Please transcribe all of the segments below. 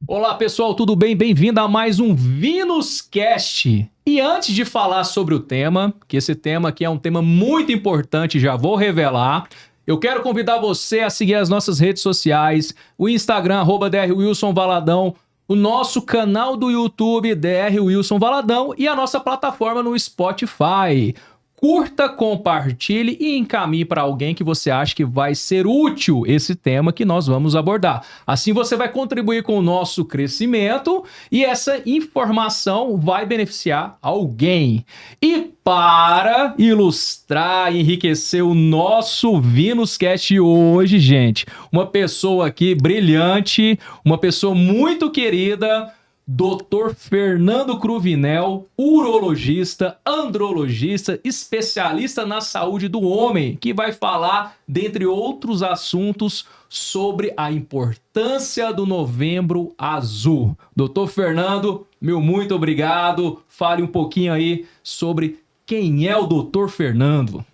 Olá pessoal, tudo bem? Bem-vindo a mais um VinusCast. E antes de falar sobre o tema, que esse tema aqui é um tema muito importante, já vou revelar, eu quero convidar você a seguir as nossas redes sociais, o Instagram, @drwilsonvaladão, o nosso canal do YouTube, DR Wilson Valadão, e a nossa plataforma no Spotify. Curta, compartilhe e encaminhe para alguém que você acha que vai ser útil esse tema que nós vamos abordar. Assim você vai contribuir com o nosso crescimento e essa informação vai beneficiar alguém. E para ilustrar e enriquecer o nosso VinusCast hoje, gente, uma pessoa aqui brilhante, uma pessoa muito querida, Dr. Fernando Cruvinel, urologista, andrologista, especialista na saúde do homem, que vai falar, dentre outros assuntos, sobre a importância do Novembro Azul. Dr. Fernando, meu muito obrigado. Fale um pouquinho aí sobre quem é o Dr. Fernando.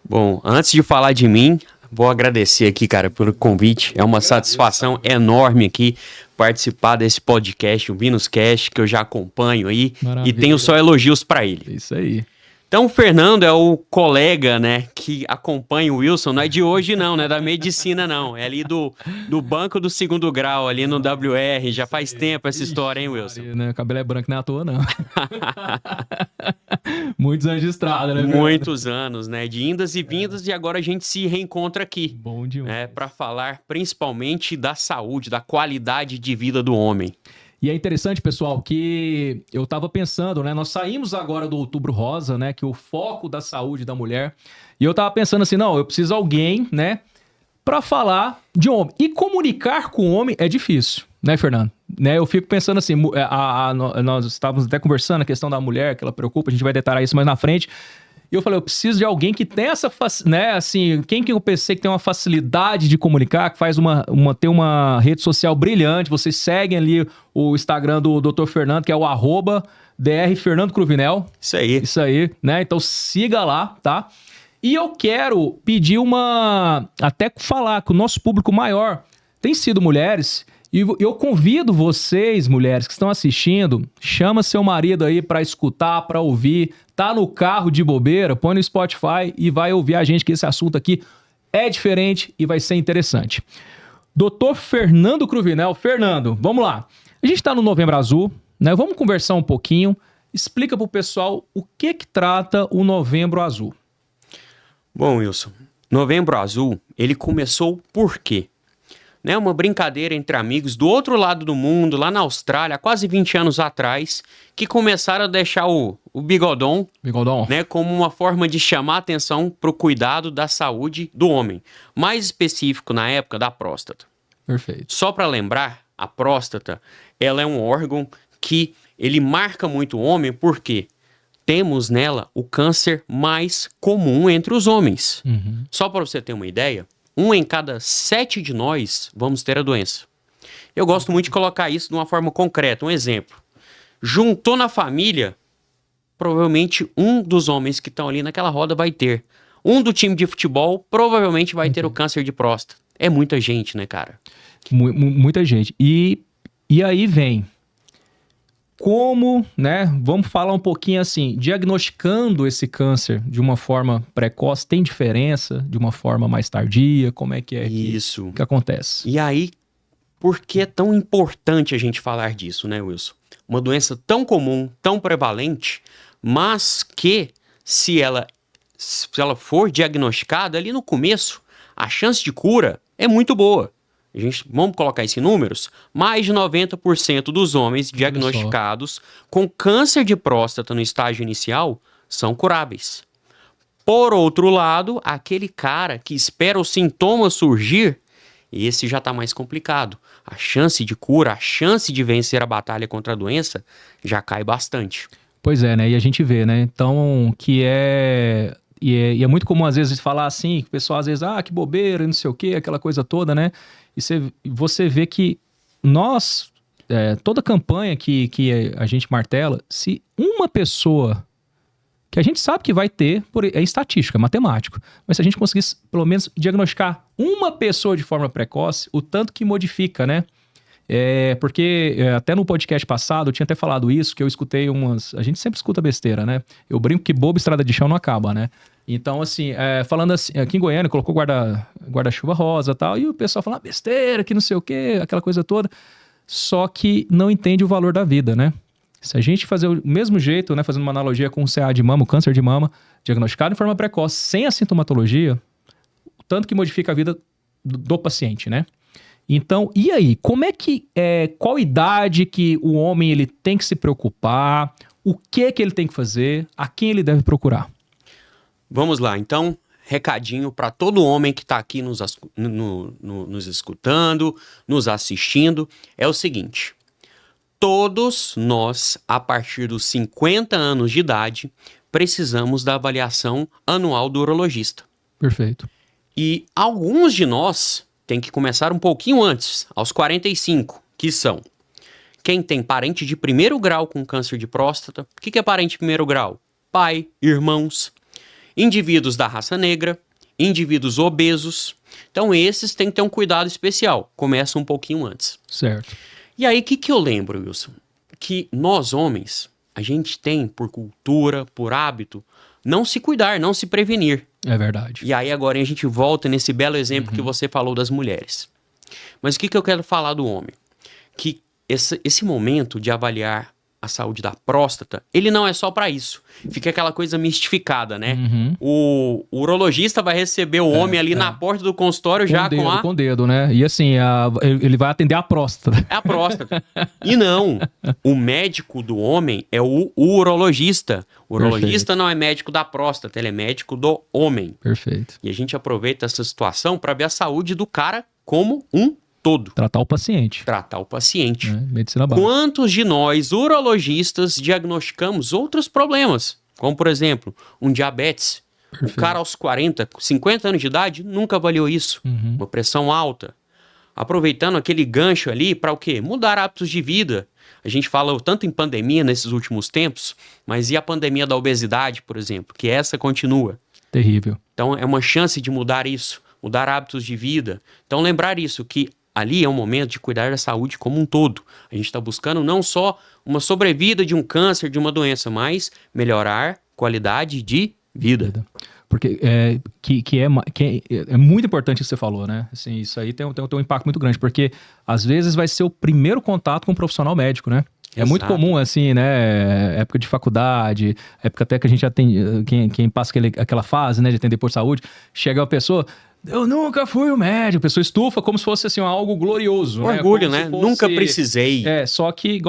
Bom, antes de falar de mim, vou agradecer aqui, cara, pelo convite. É uma satisfação enorme aqui participar desse podcast, o VinusCast, que eu já acompanho aí. Maravilha. E tenho só elogios para ele. Isso aí. Então, o Fernando é o colega, né, que acompanha o Wilson. Não é de hoje, não, não é da medicina, não. É ali do banco do segundo grau, ali no WR. Já faz tempo essa história, hein, Wilson? Né? O cabelo é branco, não é à toa, não. Muitos anos de estrada, né? Muitos anos, né? De indas e vindas, e agora a gente se reencontra aqui. Bom demais. Né, para falar principalmente da saúde, da qualidade de vida do homem. E é interessante, pessoal, que eu estava pensando, né? Nós saímos agora do Outubro Rosa, né? Que é o foco da saúde da mulher. E eu estava pensando assim, não, eu preciso de alguém, né? Para falar de homem. E comunicar com o homem é difícil, né, Fernando? Né, eu fico pensando assim, nós estávamos até conversando a questão da mulher, que ela preocupa, a gente vai detalhar isso mais na frente. E eu falei, eu preciso de alguém que tem essa, né, assim, quem que eu pensei que tem uma facilidade de comunicar, que faz tem uma rede social brilhante, vocês seguem ali o Instagram do Dr. Fernando, que é o @DR Fernando Cruvinel. Isso aí. Isso aí, né, então siga lá, tá? E eu quero pedir até falar que o nosso público maior tem sido mulheres. E eu convido vocês, mulheres que estão assistindo, chama seu marido aí para escutar, para ouvir, tá no carro de bobeira, põe no Spotify e vai ouvir a gente, que esse assunto aqui é diferente e vai ser interessante. Dr. Fernando Cruvinel. Fernando, vamos lá. A gente tá no Novembro Azul, né? Vamos conversar um pouquinho. Explica pro pessoal o que trata o Novembro Azul. Bom, Wilson, Novembro Azul, ele começou por quê? Né, uma brincadeira entre amigos do outro lado do mundo, lá na Austrália, há quase 20 anos atrás, que começaram a deixar o bigodão, né, como uma forma de chamar a atenção para o cuidado da saúde do homem. Mais específico, na época, da próstata. Perfeito. Só para lembrar, a próstata, ela é um órgão que ele marca muito o homem, porque temos nela o câncer mais comum entre os homens. Uhum. Só para você ter uma ideia, 1 em cada 7 de nós vamos ter a doença. Eu gosto muito de colocar isso de uma forma concreta. Um exemplo. Juntou na família, provavelmente um dos homens que estão ali naquela roda vai ter. Um do time de futebol provavelmente vai ter o câncer de próstata. É muita gente, né, cara? Muita gente. E aí vem... Como, né? Vamos falar um pouquinho assim, diagnosticando esse câncer de uma forma precoce, tem diferença de uma forma mais tardia? Como é que é isso que acontece? E aí, por que é tão importante a gente falar disso, né, Wilson? Uma doença tão comum, tão prevalente, mas que se ela for diagnosticada ali no começo, a chance de cura é muito boa. Vamos colocar isso em números? Mais de 90% dos homens diagnosticados com câncer de próstata no estágio inicial são curáveis. Por outro lado, aquele cara que espera o sintoma surgir, esse já está mais complicado. A chance de cura, a chance de vencer a batalha contra a doença já cai bastante. Pois é, né? E a gente vê, né? Então, que é... E é muito comum, às vezes, falar assim, que o pessoal, às vezes, que bobeira, não sei o quê, aquela coisa toda, né? E você vê que nós, toda campanha que a gente martela, se uma pessoa, que a gente sabe que vai ter, é estatística, é matemático, mas se a gente conseguisse, pelo menos, diagnosticar uma pessoa de forma precoce, o tanto que modifica, né? Porque até no podcast passado eu tinha até falado isso, que eu escutei umas... A gente sempre escuta besteira, né? Eu brinco que bobo estrada de chão não acaba, né? Então, assim, falando assim, aqui em Goiânia colocou guarda-chuva rosa e tal, e o pessoal fala besteira, que não sei o quê, aquela coisa toda. Só que não entende o valor da vida, né? Se a gente fazer o mesmo jeito, né, fazendo uma analogia com o CA de mama, o câncer de mama, diagnosticado em forma precoce, sem a sintomatologia, tanto que modifica a vida do paciente, né? Então, e aí? Como é que... qual idade que o homem ele tem que se preocupar? O que ele tem que fazer? A quem ele deve procurar? Vamos lá, então, recadinho para todo homem que está aqui nos escutando, nos assistindo, é o seguinte: todos nós, a partir dos 50 anos de idade, precisamos da avaliação anual do urologista. Perfeito. E alguns de nós têm que começar um pouquinho antes, aos 45, que são quem tem parente de primeiro grau com câncer de próstata. O que é parente de primeiro grau? Pai, irmãos, indivíduos da raça negra, indivíduos obesos. Então esses têm que ter um cuidado especial. Começa um pouquinho antes. Certo. E aí, o que eu lembro, Wilson? Que nós, homens, a gente tem, por cultura, por hábito, não se cuidar, não se prevenir. É verdade. E aí, agora a gente volta nesse belo exemplo que você falou das mulheres. Mas o que eu quero falar do homem? Que esse momento de avaliar a saúde da próstata, ele não é só para isso. Fica aquela coisa mistificada, né? O urologista vai receber o homem ali na porta do consultório Com o dedo, né? E assim, ele vai atender a próstata. É a próstata. E não, o médico do homem é o urologista. O urologista não é médico da próstata, ele é médico do homem. Perfeito. E a gente aproveita essa situação para ver a saúde do cara como um todo. Tratar o paciente. Tratar o paciente. Medicina básica. Quantos de nós, urologistas, diagnosticamos outros problemas? Como, por exemplo, um diabetes. Perfeito. O cara aos 40, 50 anos de idade nunca avaliou isso. Uma pressão alta. Aproveitando aquele gancho ali para o quê? Mudar hábitos de vida. A gente fala tanto em pandemia nesses últimos tempos, mas e a pandemia da obesidade, por exemplo? Que essa continua. Terrível. Então é uma chance de mudar isso. Mudar hábitos de vida. Então lembrar isso, que ali é um momento de cuidar da saúde como um todo. A gente está buscando não só uma sobrevida de um câncer, de uma doença, mas melhorar qualidade de vida. Porque é muito importante o que você falou, né? Assim, isso aí tem um impacto muito grande, porque às vezes vai ser o primeiro contato com um profissional médico, né? É Exato. muito comum, assim, né? Época de faculdade, época até que a gente atende, quem passa aquela fase, né, de atender por saúde, chega uma pessoa... Eu nunca fui o médico. A pessoa estufa como se fosse assim, algo glorioso. Orgulho, né? Nunca precisei. Só que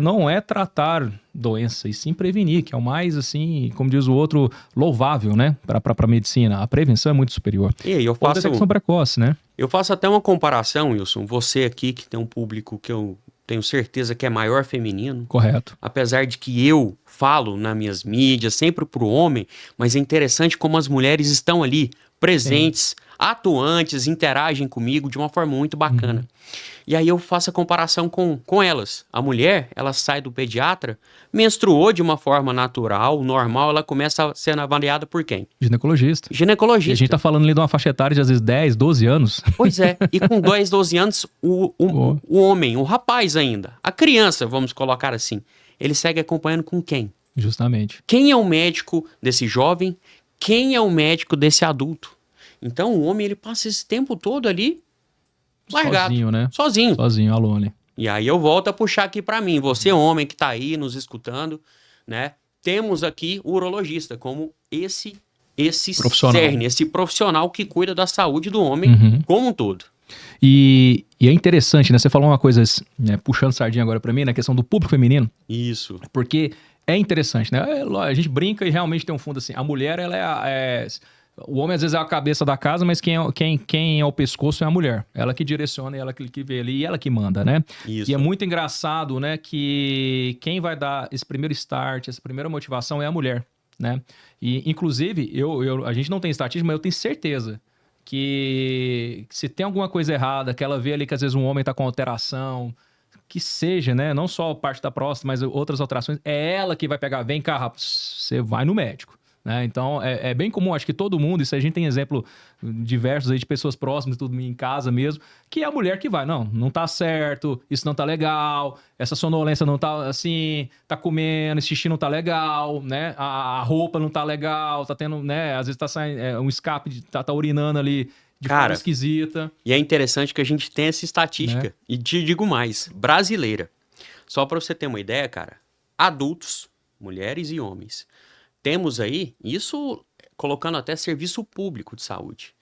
não é tratar doença, e sim prevenir, que é o mais, assim, como diz o outro, louvável, né? Para medicina. A prevenção é muito superior. E aí, Ou a detecção precoce, né? Eu faço até uma comparação, Wilson. Você aqui, que tem um público que eu tenho certeza que é maior feminino. Correto. Apesar de que eu falo nas minhas mídias, sempre pro homem, mas é interessante como as mulheres estão ali, presentes, atuantes, interagem comigo de uma forma muito bacana. E aí eu faço a comparação com elas. A mulher, ela sai do pediatra, menstruou de uma forma natural, normal, ela começa a ser avaliada por quem? Ginecologista. Ginecologista. E a gente tá falando ali de uma faixa etária de às vezes 10, 12 anos. Pois é, e com 10, 12 anos, o homem, o rapaz ainda, a criança, vamos colocar assim, ele segue acompanhando com quem? Justamente. Quem é o médico desse jovem? Quem é o médico desse adulto? Então o homem, ele passa esse tempo todo ali largado. Sozinho, né? Sozinho, alone. E aí eu volto a puxar aqui para mim. Você, homem que tá aí nos escutando, né? Temos aqui o urologista como esse profissional. cerne, esse profissional que cuida da saúde do homem como um todo. E é interessante, né? Você falou uma coisa, né, puxando sardinha agora para mim, na questão do público feminino. Isso. Porque é interessante, né? A gente brinca e realmente tem um fundo assim. A mulher, ela o homem às vezes é a cabeça da casa, mas quem é o pescoço é a mulher. Ela que direciona, ela que vê ali e ela que manda, né? Isso. E é muito engraçado, né, que quem vai dar esse primeiro start, essa primeira motivação é a mulher, né? E, inclusive, a gente não tem estatística, mas eu tenho certeza que se tem alguma coisa errada, que ela vê ali que às vezes um homem tá com alteração, que seja, né? Não só parte da próstata, mas outras alterações, é ela que vai pegar, vem cá, rapaz, você vai no médico. né? Então, é bem comum, acho que todo mundo, isso a gente tem exemplo diversos aí de pessoas próximas, tudo em casa mesmo, que é a mulher que vai, não tá certo, isso não tá legal, essa sonolência não tá assim, tá comendo, esse xixi não tá legal, né? A roupa não tá legal, tá tendo, né? Às vezes tá saindo um escape, tá urinando ali de forma Cara, esquisita. e é interessante que a gente tem essa estatística. Né? E te digo mais, brasileira. Só para você ter uma ideia, cara, adultos, mulheres e homens, temos aí, isso colocando até serviço público de saúde,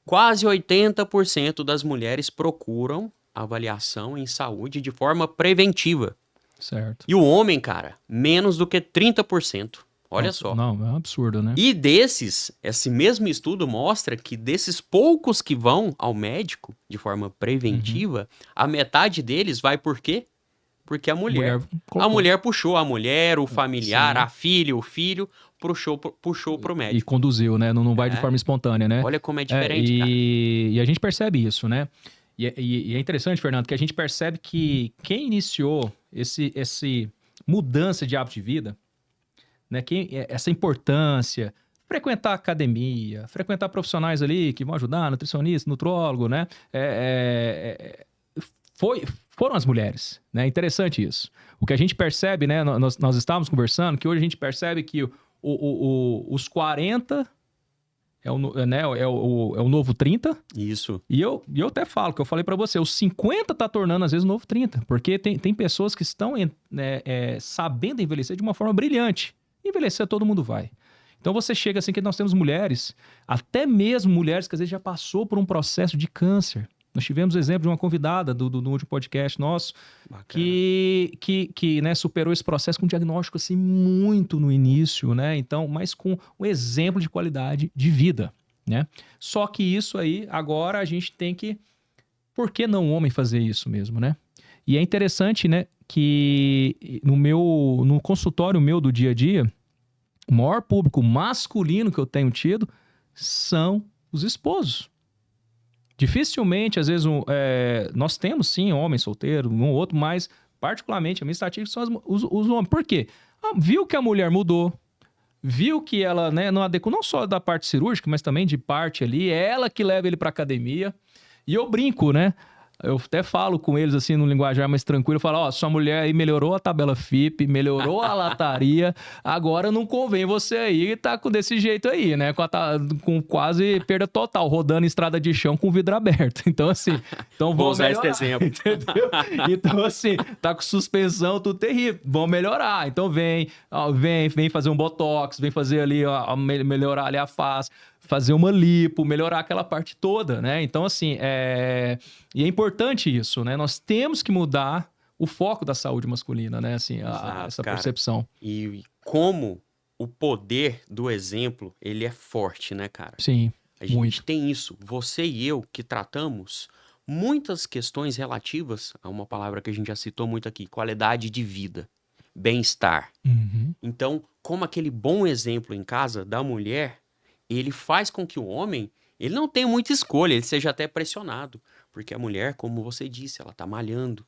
quase 80% das mulheres procuram avaliação em saúde de forma preventiva. Certo. E o homem, cara, menos do que 30%. Olha Nossa, só. Não, é um absurdo, né? E desses, esse mesmo estudo mostra que desses poucos que vão ao médico de forma preventiva, a metade deles vai por quê? Porque a mulher puxou, a mulher, o familiar, Sim. a filha, o filho, puxou pro E médico. conduziu, né? Não vai de É. forma espontânea, né? Olha como é diferente, cara. E a gente percebe isso, né? E é interessante, Fernando, que a gente percebe que quem iniciou esse mudança de hábito de vida, né? Essa importância, frequentar academia, frequentar profissionais ali que vão ajudar, nutricionista, nutrólogo, né? Foram as mulheres, né? Interessante isso. O que a gente percebe, né? Nós estávamos conversando que hoje a gente percebe que os 40 é o novo 30. Isso. E eu até falo, que eu falei pra você, os 50 tá tornando às vezes o novo 30. Porque tem pessoas que estão sabendo envelhecer de uma forma brilhante. Envelhecer todo mundo vai. Então você chega assim que nós temos mulheres, até mesmo mulheres que às vezes já passou por um processo de câncer. Nós tivemos o exemplo de uma convidada do último podcast nosso, que né, superou esse processo com um diagnóstico assim, muito no início, né? Então, mas com um exemplo de qualidade de vida, né? Só que isso aí, agora a gente tem que... Por que não o homem fazer isso mesmo, né? E é interessante, né, que no consultório meu do dia a dia, o maior público masculino que eu tenho tido são os esposos. Dificilmente, às vezes, nós temos sim homens solteiros, um ou outro, mas particularmente a minha estatística são os homens. Por quê? Viu que a mulher mudou, viu que ela, né, não adequou não só da parte cirúrgica, mas também de parte ali, é ela que leva ele pra academia. E eu brinco, né? Eu até falo com eles assim, num linguajar mais tranquilo, eu falo, sua mulher aí melhorou a tabela FIP, melhorou a lataria, agora não convém você aí tá desse jeito aí, né? Com quase perda total, rodando em estrada de chão com o vidro aberto. Então assim, vou usar esse exemplo. Entendeu? Então assim, tá com suspensão, tudo terrível, vão melhorar. Então vem fazer um botox, vem fazer ali, melhorar ali a face, fazer uma lipo, melhorar aquela parte toda, né? Então, assim, e é importante isso, né? Nós temos que mudar o foco da saúde masculina, né? Assim, essa percepção. E como o poder do exemplo, ele é forte, né, cara? Sim, a gente muito. tem isso. Você e eu que tratamos muitas questões relativas a uma palavra que a gente já citou muito aqui, qualidade de vida, bem-estar. Uhum. Então, como aquele bom exemplo em casa da mulher, ele faz com que o homem, ele não tenha muita escolha, ele seja até pressionado. Porque a mulher, como você disse, ela tá malhando,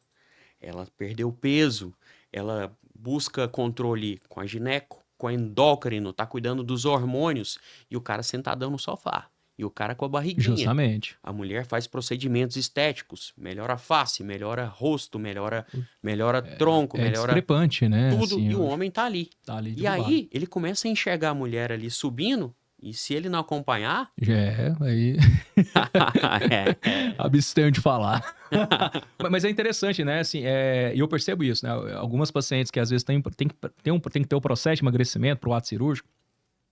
ela perdeu peso, ela busca controle com a gineco, com a endócrino, tá cuidando dos hormônios, e o cara sentadão no sofá. E o cara com a barriguinha. Justamente. A mulher faz procedimentos estéticos, melhora a face, melhora rosto, melhora tronco, melhora discrepante, né? tudo, Assim, e o homem tá ali. Tá ali E aí, ele começa a enxergar a mulher ali subindo, e se ele não acompanhar... aí... Abstenho de falar. Mas é interessante, né? Assim, e eu percebo isso, né? Algumas pacientes que às vezes tem que ter o processo de emagrecimento para o ato cirúrgico.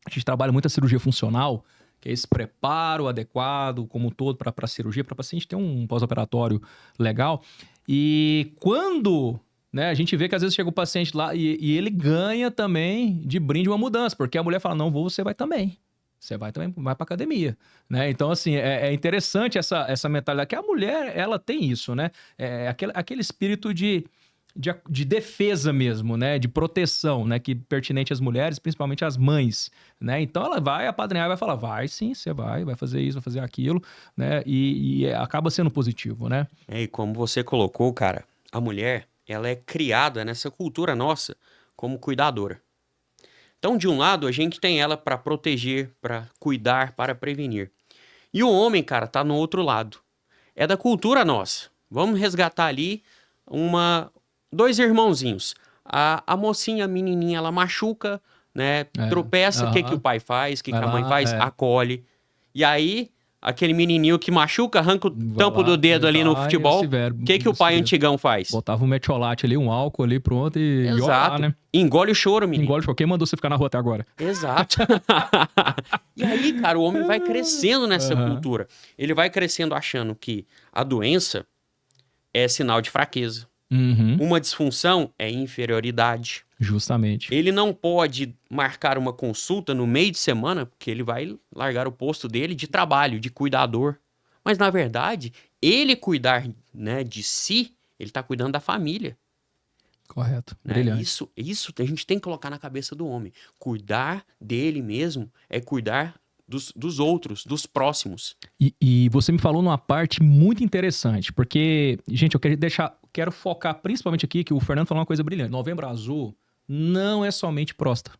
A gente trabalha muito a cirurgia funcional, que é esse preparo adequado, como um todo, para a cirurgia, para o paciente ter um pós-operatório legal. E quando... né, a gente vê que às vezes chega o paciente lá e ele ganha também de brinde uma mudança, porque a mulher fala, não vou, você vai também. Você vai também, vai pra academia, né? Então, assim, é interessante essa mentalidade, que a mulher, ela tem isso, né? Aquele espírito de defesa mesmo, né? De proteção, né? Que pertinente às mulheres, principalmente às mães, né? Então, ela vai apadrinhar e vai falar, vai sim, você vai fazer isso, vai fazer aquilo, né? E acaba sendo positivo, né? E como você colocou, cara, a mulher, ela é criada nessa cultura nossa como cuidadora. Então, de um lado, a gente tem ela para proteger, para cuidar, para prevenir. E o homem, cara, tá no outro lado. É da cultura nossa. Vamos resgatar ali dois irmãozinhos. A mocinha, a menininha, ela machuca, né? Tropeça. O que o pai faz? O que a mãe faz? Acolhe. E aí, aquele menininho que machuca, arranca o tampo do dedo ali no futebol. O que o pai antigão faz? Botava um metiolate ali, um álcool ali, pronto e Exato. Olhar, né? Engole o choro, menino. Engole o choro. Quem mandou você ficar na rua até agora? Exato. E aí, cara, o homem vai crescendo nessa cultura. Ele vai crescendo achando que a doença é sinal de fraqueza. Uma disfunção é inferioridade. Justamente. Ele não pode marcar uma consulta no meio de semana, porque ele vai largar o posto dele de trabalho, de cuidador. Mas, na verdade, ele cuidar, né, de si, ele está cuidando da família. Correto. Né? Brilhante. Isso a gente tem que colocar na cabeça do homem. Cuidar dele mesmo é cuidar dos outros, dos próximos. E você me falou numa parte muito interessante, porque, gente, eu quero focar principalmente aqui, que o Fernando falou uma coisa brilhante. Novembro Azul não é somente próstata,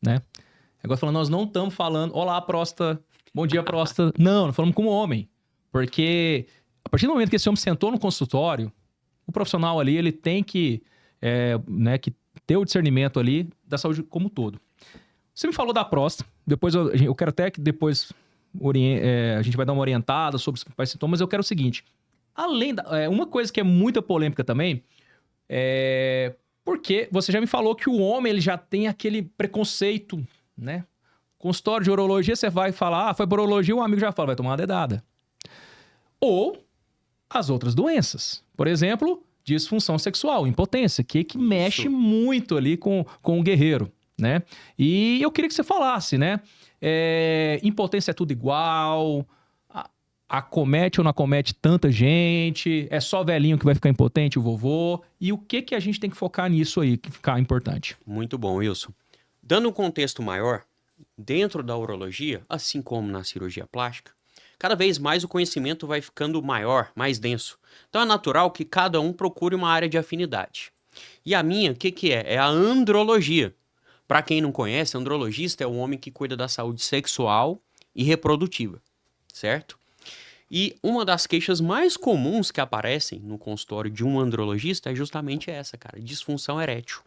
né? Agora falando, nós não estamos falando, olá, próstata, bom dia, próstata. Não, nós falamos como homem. Porque a partir do momento que esse homem sentou no consultório, o profissional ali, ele tem que, que ter o discernimento ali da saúde como um todo. Você me falou da próstata, depois eu quero até que depois a gente vai dar uma orientada sobre os principais sintomas, mas eu quero o seguinte, uma coisa que é muito polêmica também, porque você já me falou que o homem ele já tem aquele preconceito, né? Consultório de urologia, você vai falar, foi para urologia, um amigo já fala, vai tomar uma dedada. Ou as outras doenças, por exemplo, disfunção sexual, impotência, que mexe muito ali com o guerreiro. Né? E eu queria que você falasse, né? Impotência é tudo igual? Acomete ou não acomete tanta gente? É só velhinho que vai ficar impotente, o vovô? E o que a gente tem que focar nisso aí, que ficar importante? Muito bom, Wilson. Dando um contexto maior, dentro da urologia, assim como na cirurgia plástica, cada vez mais o conhecimento vai ficando maior, mais denso. Então é natural que cada um procure uma área de afinidade. E a minha, o que é? É a andrologia. Para quem não conhece, andrologista é um homem que cuida da saúde sexual e reprodutiva, certo? E uma das queixas mais comuns que aparecem no consultório de um andrologista é justamente essa, cara, disfunção erétil.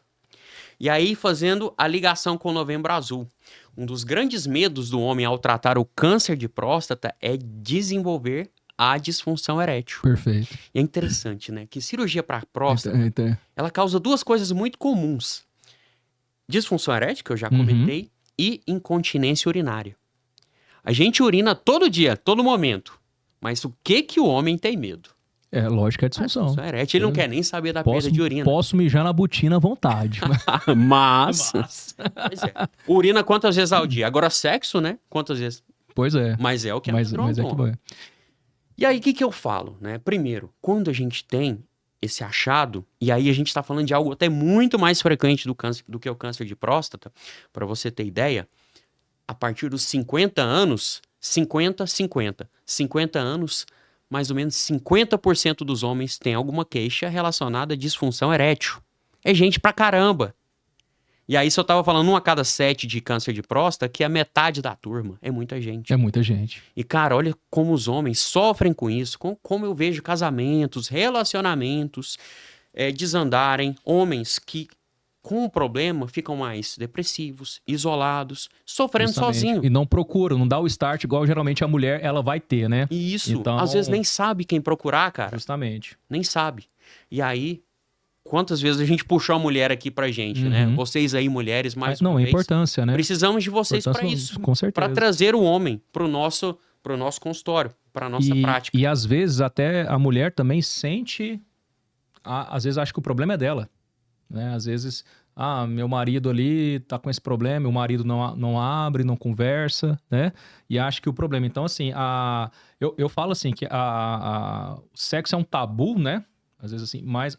E aí, fazendo a ligação com o Novembro Azul, um dos grandes medos do homem ao tratar o câncer de próstata é desenvolver a disfunção erétil. Perfeito. E é interessante, né, que cirurgia para próstata, ela causa duas coisas muito comuns. Disfunção erétil, que eu já comentei, e incontinência urinária. A gente urina todo dia, todo momento. Mas o que o homem tem medo? É, lógico que é disfunção. Disfunção erétil, ele não quer nem saber da perda de urina. Posso mijar na botina à vontade. Mas... Pois é. Urina quantas vezes ao dia? Agora sexo, né? Quantas vezes? Pois é. Mas é o que mas é que vai. E aí, o que eu falo, né? Primeiro, quando a gente tem esse achado, e aí a gente está falando de algo até muito mais frequente do que o câncer de próstata, para você ter ideia, a partir dos 50 anos, 50 anos, mais ou menos 50% dos homens têm alguma queixa relacionada à disfunção erétil. É gente pra caramba. E aí, se eu tava falando 1 a cada 7 de câncer de próstata, que é metade da turma. É muita gente. É muita gente. E, cara, olha como os homens sofrem com isso, como eu vejo casamentos, relacionamentos desandarem, homens que, com o problema, ficam mais depressivos, isolados, sofrendo sozinho. E não procuram, não dá o start igual geralmente a mulher ela vai ter, né? Isso, então, às vezes nem sabe quem procurar, cara. Justamente. Nem sabe. E aí... Quantas vezes a gente puxou a mulher aqui pra gente, né? Vocês aí, mulheres, mais uma vez. Importância, né? Precisamos de vocês para isso. Com certeza. Para trazer o homem pro nosso consultório, pra nossa prática. E às vezes até a mulher também sente... Às vezes acha que o problema é dela. Né? Às vezes, meu marido ali tá com esse problema, meu marido não abre, não conversa, né? E acha que o problema... Então, assim, eu falo assim, que o sexo é um tabu, né? Às vezes assim, mas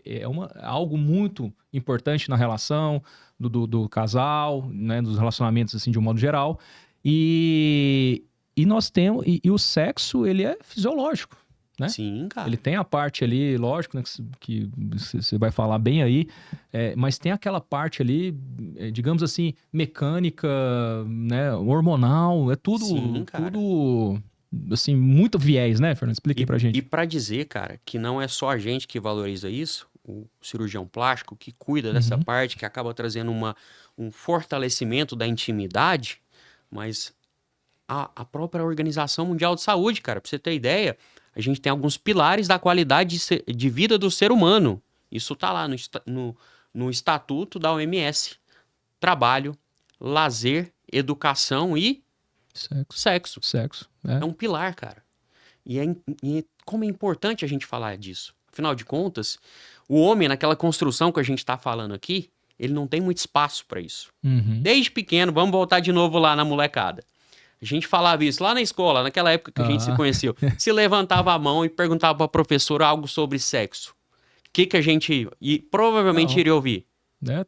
é algo muito importante na relação do casal, né, dos relacionamentos assim de um modo geral. E nós temos e o sexo ele é fisiológico, né? Sim, cara. Ele tem a parte ali, lógico, né, que você vai falar bem aí, mas tem aquela parte ali, digamos assim, mecânica, né, hormonal, é tudo, Sim, cara. tudo, assim, muito viés, né, Fernando? Explica aí pra E gente. para dizer, cara, que não é só a gente que valoriza isso, o cirurgião plástico que cuida dessa Uhum. parte, que acaba trazendo um fortalecimento da intimidade, mas a própria Organização Mundial de Saúde, cara, pra você ter ideia, a gente tem alguns pilares da qualidade de vida do ser humano. Isso tá lá no estatuto da OMS. Trabalho, lazer, educação e Sexo. sexo. Sexo, É um pilar, cara. Como é importante a gente falar disso. Afinal de contas, o homem, naquela construção que a gente tá falando aqui, ele não tem muito espaço para isso. Uhum. Desde pequeno, vamos voltar de novo lá na molecada. A gente falava isso lá na escola, naquela época que a gente se conheceu. Se levantava a mão e perguntava pra professora algo sobre sexo. O que a gente provavelmente Não. iria ouvir?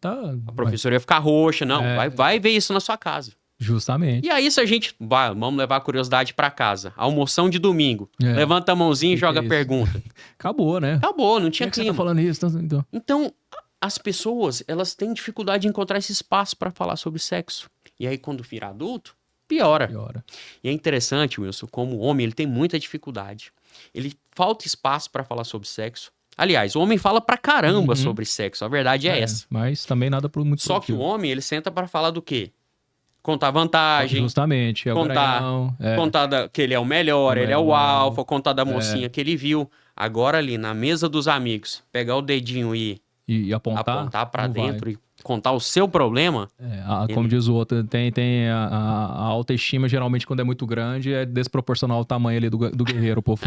Tá. A professora ia ficar roxa. Não, É. vai ver isso na sua casa. Justamente. E aí, se a gente. Vamos levar a curiosidade pra casa. Almoção de domingo. É. Levanta a mãozinha e Que joga é a isso? pergunta. Acabou, né? Acabou, não Por tinha que você tá clima. falando isso? Então, Então, as pessoas, elas têm dificuldade de encontrar esse espaço pra falar sobre sexo. E aí, quando vira adulto, piora. piora. E é interessante, Wilson, como o homem ele tem muita dificuldade. Ele falta espaço pra falar sobre sexo. Aliás, o homem fala pra caramba Uhum. sobre sexo. A verdade é essa. Mas também nada muito Só que o produtivo. homem, ele senta pra falar do quê? Contar vantagem, Justamente. É o contar- garanhão, que ele é o melhor, O ele é o melhor. alfa, contar da mocinha que ele viu. Agora ali, na mesa dos amigos, pegar o dedinho e e apontar. apontar pra não vai. dentro e contar o seu problema, Como diz o outro, tem a autoestima, geralmente, quando é muito grande, é desproporcional ao tamanho ali do guerreiro, pô.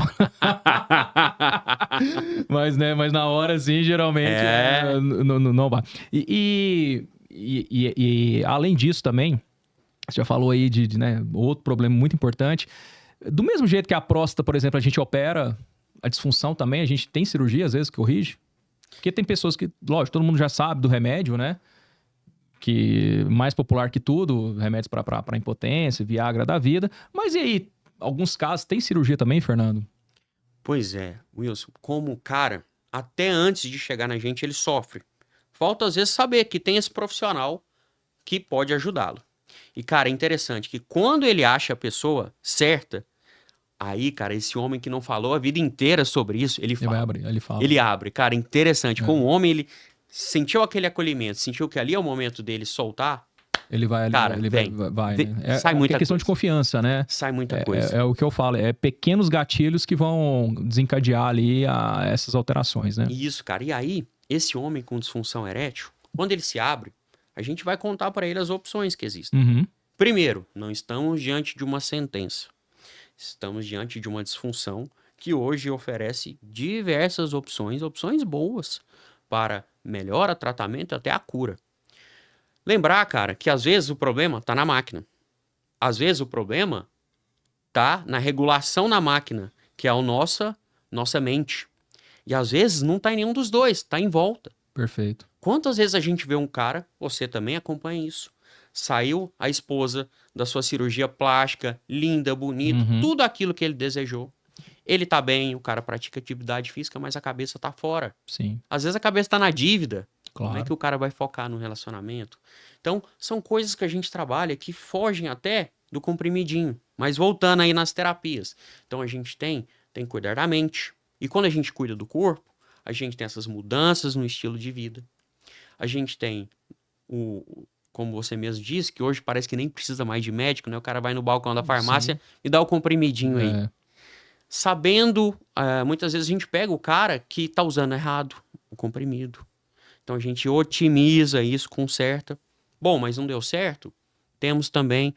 Mas na hora, assim, geralmente, não vai. E além disso também, você já falou aí de né, outro problema muito importante. Do mesmo jeito que a próstata, por exemplo, a gente opera, a disfunção também, a gente tem cirurgia, às vezes, que corrige. Porque tem pessoas que, lógico, todo mundo já sabe do remédio, né? Que mais popular que tudo, remédios para impotência, Viagra da vida. Mas e aí, alguns casos tem cirurgia também, Fernando? Pois é, Wilson, como o cara, até antes de chegar na gente, ele sofre. Falta às vezes saber que tem esse profissional que pode ajudá-lo. E, cara, é interessante que quando ele acha a pessoa certa, aí, cara, esse homem que não falou a vida inteira sobre isso, ele Ele vai fala. abrir, ele fala. Ele abre, cara, interessante. Com o homem, ele sentiu aquele acolhimento, sentiu que ali é o momento dele soltar, Ele vai, Cara, ele vem. vai, Vem. né? Sai muita é questão coisa. de confiança, né? sai muita coisa. É o que eu falo, é pequenos gatilhos que vão desencadear ali essas alterações, né? Isso, cara. E aí, esse homem com disfunção erétil, quando ele se abre, a gente vai contar pra ele as opções que existem. Uhum. Primeiro, não estamos diante de uma sentença. Estamos diante de uma disfunção que hoje oferece diversas opções boas para melhora, tratamento e até a cura. Lembrar, cara, que às vezes o problema tá na máquina. Às vezes o problema tá na regulação na máquina, que é a nossa mente. E às vezes não tá em nenhum dos dois, tá em volta. Perfeito. Quantas vezes a gente vê um cara, você também acompanha isso, saiu a esposa da sua cirurgia plástica, linda, bonita, Uhum. tudo aquilo que ele desejou. Ele tá bem, o cara pratica atividade física, mas a cabeça tá fora. Sim, Às vezes a cabeça tá na dívida. claro. Como é que o cara vai focar no relacionamento? Então, são coisas que a gente trabalha que fogem até do comprimidinho. Mas voltando aí nas terapias. Então, a gente tem que cuidar da mente. E quando a gente cuida do corpo, a gente tem essas mudanças no estilo de vida. A gente tem como você mesmo disse, que hoje parece que nem precisa mais de médico, né? O cara vai no balcão da farmácia e dá o comprimidinho aí. É, Sabendo, muitas vezes a gente pega o cara que tá usando errado o comprimido. Então a gente otimiza isso, conserta. Bom, mas não deu certo? Temos também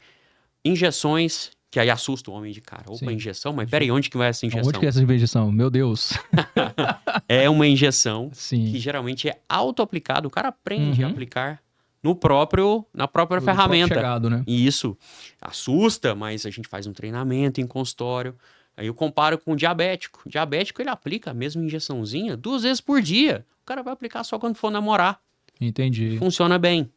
injeções, que aí assusta o homem de cara. Opa, Sim. injeção? Mas peraí, onde que vai essa injeção? onde que é essa injeção? Meu Deus. É uma injeção Sim. que geralmente é auto-aplicada. O cara aprende a Uhum. aplicar na própria Do ferramenta. próprio chegado, né? E isso assusta, mas a gente faz um treinamento em consultório. Aí eu comparo com o diabético. O diabético, ele aplica a mesma injeçãozinha 2 vezes por dia. O cara vai aplicar só quando for namorar. Entendi. Funciona bem.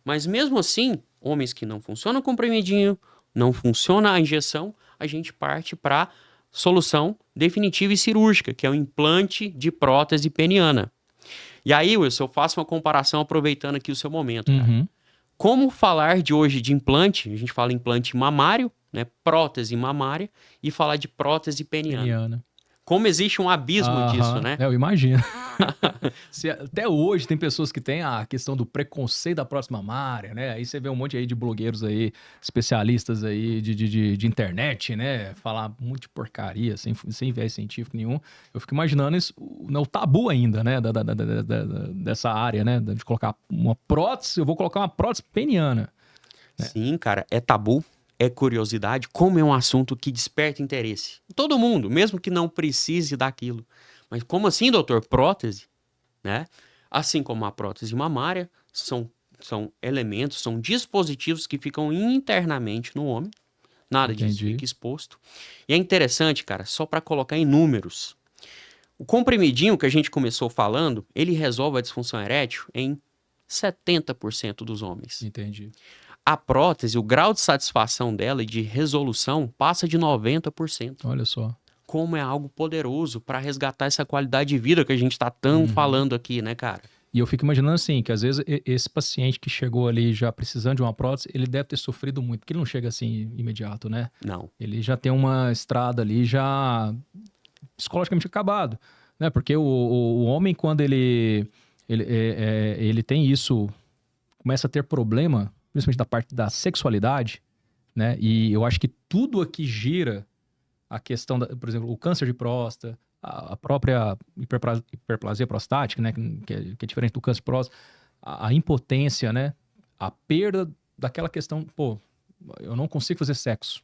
Mas mesmo assim, homens que não funcionam o comprimidinho, não funciona a injeção, a gente parte para solução definitiva e cirúrgica, que é o implante de prótese peniana. E aí, Wilson, eu faço uma comparação aproveitando aqui o seu momento, cara. Uhum. Como falar de hoje de implante, a gente fala implante mamário, né, prótese mamária, e falar de prótese peniana. Peniana. Como existe um abismo disso, né? Eu imagino. Até hoje tem pessoas que têm a questão do preconceito da prótese mamária, né? Aí você vê um monte aí de blogueiros aí, especialistas aí de internet, né? Falar um monte de porcaria, sem viés científico nenhum. Eu fico imaginando isso, o tabu ainda, né? Dessa área, né? De colocar uma prótese, eu vou colocar uma prótese peniana. Sim, cara, é tabu. É curiosidade, como é um assunto que desperta interesse. Todo mundo, mesmo que não precise daquilo. Mas como assim, doutor? Prótese, né? Assim como a prótese mamária, são elementos, são dispositivos que ficam internamente no homem. Nada disso fica exposto. E é interessante, cara, só para colocar em números. O comprimidinho que a gente começou falando, ele resolve a disfunção erétil em 70% dos homens. Entendi. A prótese, o grau de satisfação dela e de resolução passa de 90%. Olha só. Como é algo poderoso para resgatar essa qualidade de vida que a gente está tão falando aqui, né, cara? E eu fico imaginando assim, que às vezes esse paciente que chegou ali já precisando de uma prótese, ele deve ter sofrido muito, porque ele não chega assim imediato, né? Não. Ele já tem uma estrada ali já psicologicamente acabado, né? Porque o homem, quando ele tem isso, começa a ter problema, principalmente da parte da sexualidade, né? E eu acho que tudo aqui gira a questão, por exemplo, o câncer de próstata, a própria hiperplasia prostática, né? Que é diferente do câncer de próstata, a impotência, né? A perda daquela questão, pô, eu não consigo fazer sexo.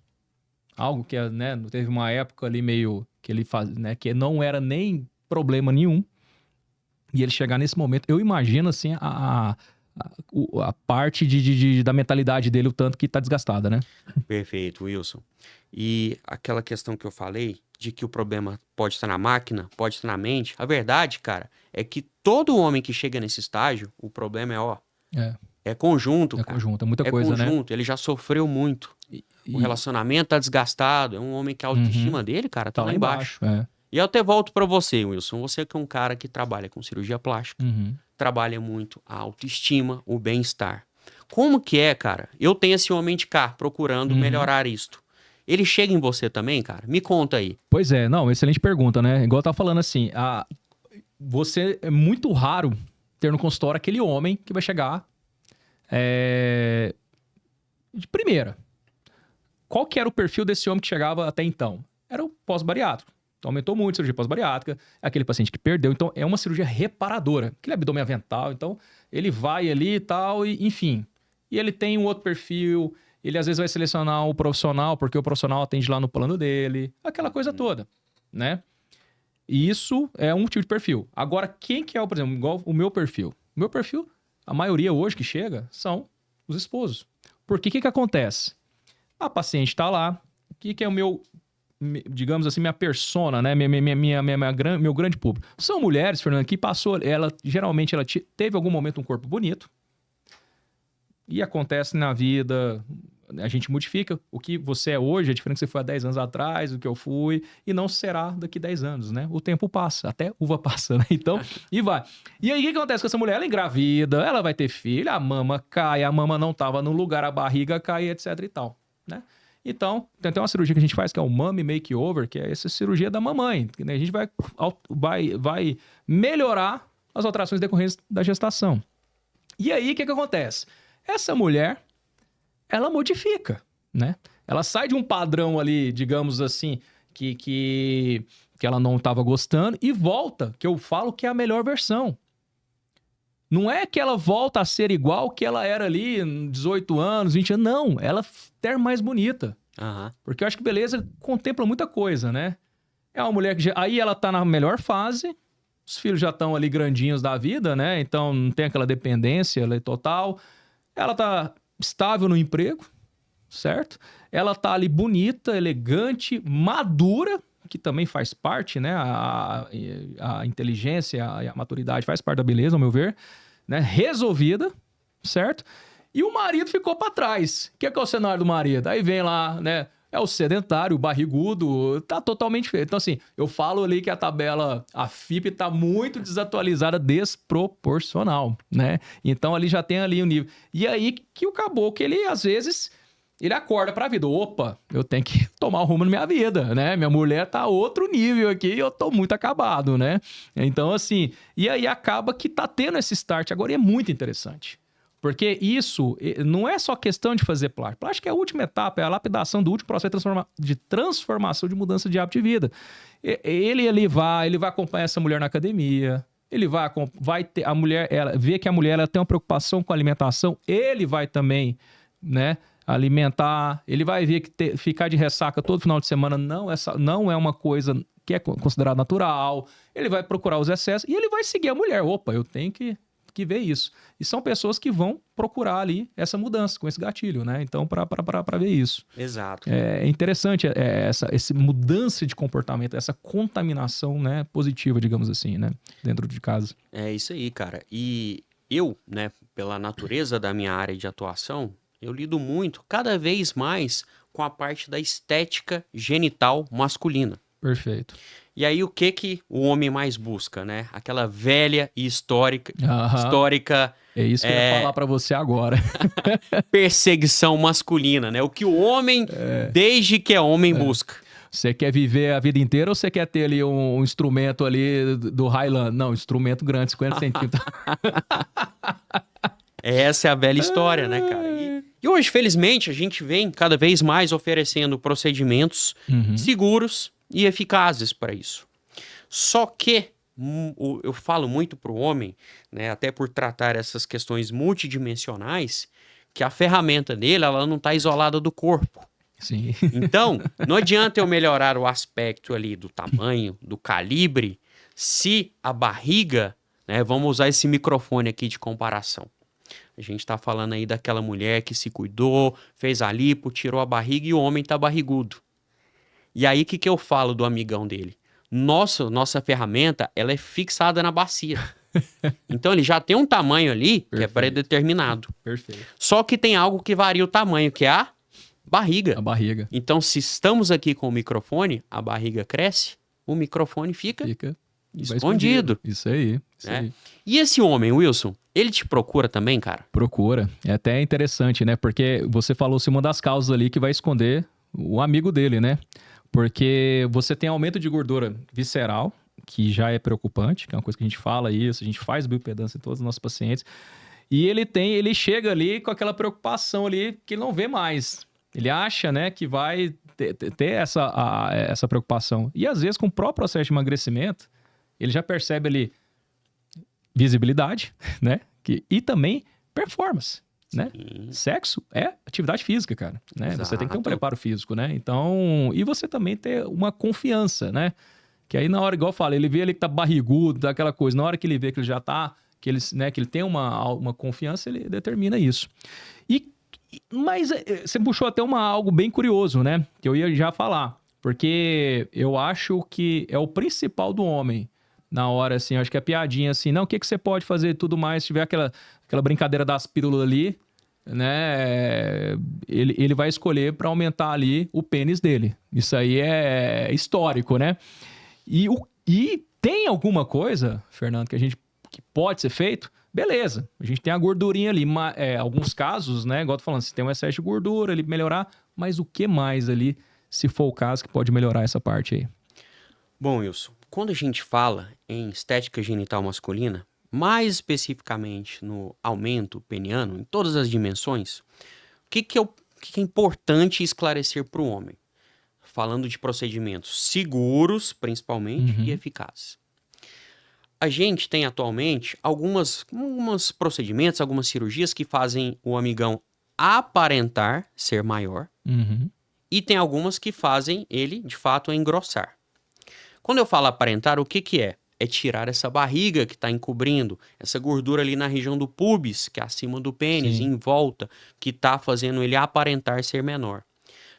Algo que, né, teve uma época ali meio que ele faz, né, que não era nem problema nenhum. E ele chegar nesse momento, eu imagino assim a parte da mentalidade dele, o tanto que tá desgastada, né? Perfeito, Wilson. E aquela questão que eu falei, de que o problema pode estar na máquina, pode estar na mente, a verdade, cara, é que todo homem que chega nesse estágio, o problema é conjunto, cara. É muita coisa, né? Ele já sofreu muito. O relacionamento tá desgastado, é um homem que a autoestima dele, cara, tá lá embaixo. E eu até volto pra você, Wilson, você que é um cara que trabalha com cirurgia plástica, trabalha muito a autoestima, o bem-estar. Como que é, cara? Eu tenho esse homem de cá procurando melhorar isto. Ele chega em você também, cara? Me conta aí. Pois é, não, excelente pergunta, né? Igual eu tava falando assim, você é muito raro ter no consultório aquele homem que vai chegar de primeira. Qual que era o perfil desse homem que chegava até então? Era o pós-bariátrico. Então aumentou muito a cirurgia pós-bariátrica, é aquele paciente que perdeu, então é uma cirurgia reparadora, aquele abdômen avental, então ele vai ali e tal, e, enfim. E ele tem um outro perfil, ele às vezes vai selecionar o profissional, porque o profissional atende lá no plano dele, aquela coisa toda, né? E isso é um tipo de perfil. Agora, quem que é, por exemplo, igual o meu perfil? O meu perfil, a maioria hoje que chega, são os esposos. Porque o que acontece? A paciente tá lá, o que é o meu, digamos assim, minha persona, né? Meu grande público. São mulheres, Fernando, que passou, geralmente ela teve algum momento um corpo bonito, e acontece na vida, a gente modifica. O que você é hoje é diferente do que você foi há 10 anos atrás, do que eu fui, e não será daqui 10 anos, né? O tempo passa, até uva passa, né? Então, e vai. E aí, o que acontece com essa mulher? Ela engravida, ela vai ter filho, a mama cai, a mama não estava no lugar, a barriga cai, etc e tal, né? Então, tem até uma cirurgia que a gente faz, que é o Mommy Makeover, que é essa cirurgia da mamãe. A gente vai melhorar as alterações decorrentes da gestação. E aí, o que acontece? Essa mulher, ela modifica, né? Ela sai de um padrão ali, digamos assim, que ela não estava gostando e volta, que eu falo que é a melhor versão. Não é que ela volta a ser igual que ela era ali, 18 anos, 20 anos. Não, ela é mais bonita. Porque eu acho que beleza contempla muita coisa, né? É uma mulher que aí ela tá na melhor fase, os filhos já estão ali grandinhos da vida, né? Então não tem aquela dependência total. Ela tá estável no emprego, certo? Ela tá ali bonita, elegante, madura, que também faz parte, né? A inteligência, a maturidade faz parte da beleza, ao meu ver, né? Resolvida, certo? E o marido ficou para trás. O que é o cenário do marido? Aí vem lá, né? é o sedentário, o barrigudo, tá totalmente diferente. Então, assim, eu falo ali que a tabela, a FIP tá muito desatualizada, desproporcional, né? Então, ali já tem ali o nível. E aí que o caboclo, ele, às vezes, ele acorda pra vida. Opa, eu tenho que tomar o rumo na minha vida, né? Minha mulher tá outro nível aqui e eu tô muito acabado, né? Então, assim, e aí acaba que tá tendo esse start agora e é muito interessante. Porque isso não é só questão de fazer plástico. Plástico é a última etapa, é a lapidação do último processo de transformação, de mudança de hábito de vida. Ele vai acompanhar essa mulher na academia, ele vai ter a mulher, ela vê que a mulher ela tem uma preocupação com a alimentação, ele vai também, né, alimentar, ele vai ver que ficar de ressaca todo final de semana não é uma coisa que é considerada natural. Ele vai procurar os excessos e ele vai seguir a mulher. Opa, eu tenho que ver isso. E são pessoas que vão procurar ali essa mudança com esse gatilho, né? Então, para ver isso. Exato. É interessante essa mudança de comportamento, essa contaminação, né, positiva, digamos assim, né? Dentro de casa. É isso aí, cara. E eu, né, pela natureza da minha área de atuação, eu lido muito, cada vez mais, com a parte da estética genital masculina. Perfeito. E aí, o que o homem mais busca, né? Aquela velha e histórica É isso que eu ia falar pra você agora. perseguição masculina, né? O que o homem, desde que é homem, busca. Você quer viver a vida inteira ou você quer ter ali um instrumento ali do Highland? Não, instrumento grande, 50 centímetros. Essa é a velha história, né, cara? E hoje, felizmente, a gente vem cada vez mais oferecendo procedimentos seguros e eficazes para isso. Só que eu falo muito para o homem, né, até por tratar essas questões multidimensionais, que a ferramenta dele ela não está isolada do corpo. Sim. Então, não adianta eu melhorar o aspecto ali do tamanho, do calibre, se a barriga, né, vamos usar esse microfone aqui de comparação. A gente está falando aí daquela mulher que se cuidou, fez a lipo, tirou a barriga e o homem tá barrigudo. E aí, o que eu falo do amigão dele? Nossa ferramenta, ela é fixada na bacia. Então, ele já tem um tamanho ali que é pré-determinado. Perfeito. Só que tem algo que varia o tamanho, que é a barriga. A barriga. Então, se estamos aqui com o microfone, a barriga cresce, o microfone fica escondido. Isso aí. Aí. E esse homem, Wilson, ele te procura também, cara? Procura. É até interessante, né? Porque você falou-se uma das causas ali que vai esconder o amigo dele, né? Porque você tem aumento de gordura visceral, que já é preocupante, que é uma coisa que a gente fala isso, a gente faz bioimpedância em todos os nossos pacientes. E ele chega ali com aquela preocupação ali que ele não vê mais. Ele acha, né, que vai ter essa preocupação. E às vezes com o próprio processo de emagrecimento, ele já percebe ali visibilidade, né? E também performance. Né? Sexo é atividade física, cara. Né? Você tem que ter um preparo físico, né? Então, e você também ter uma confiança, né? Que aí na hora, igual eu falei, ele vê ali que tá barrigudo, aquela coisa. Na hora que ele vê que ele já tá, que ele tem uma confiança, ele determina isso. Mas você puxou até algo bem curioso, né? Que eu ia já falar. Porque eu acho que é o principal do homem. Na hora, assim, acho que é piadinha, assim, não, o que você pode fazer e tudo mais, se tiver aquela brincadeira das pílulas ali, né, ele vai escolher para aumentar ali o pênis dele. Isso aí é histórico, né? E tem alguma coisa, Fernando, que pode ser feito? Beleza, a gente tem a gordurinha ali, alguns casos, né, igual eu tô falando, se tem um excesso de gordura, ele melhorar, mas o que mais ali, se for o caso, que pode melhorar essa parte aí? Bom, Wilson, quando a gente fala em estética genital masculina, mais especificamente no aumento peniano, em todas as dimensões, o que é importante esclarecer para o homem? Falando de procedimentos seguros, principalmente, e eficazes. A gente tem atualmente alguns procedimentos, algumas cirurgias que fazem o amigão aparentar ser maior, e tem algumas que fazem ele, de fato, engrossar. Quando eu falo aparentar, o que é? É tirar essa barriga que está encobrindo, essa gordura ali na região do pubis, que é acima do pênis, em volta, que está fazendo ele aparentar ser menor.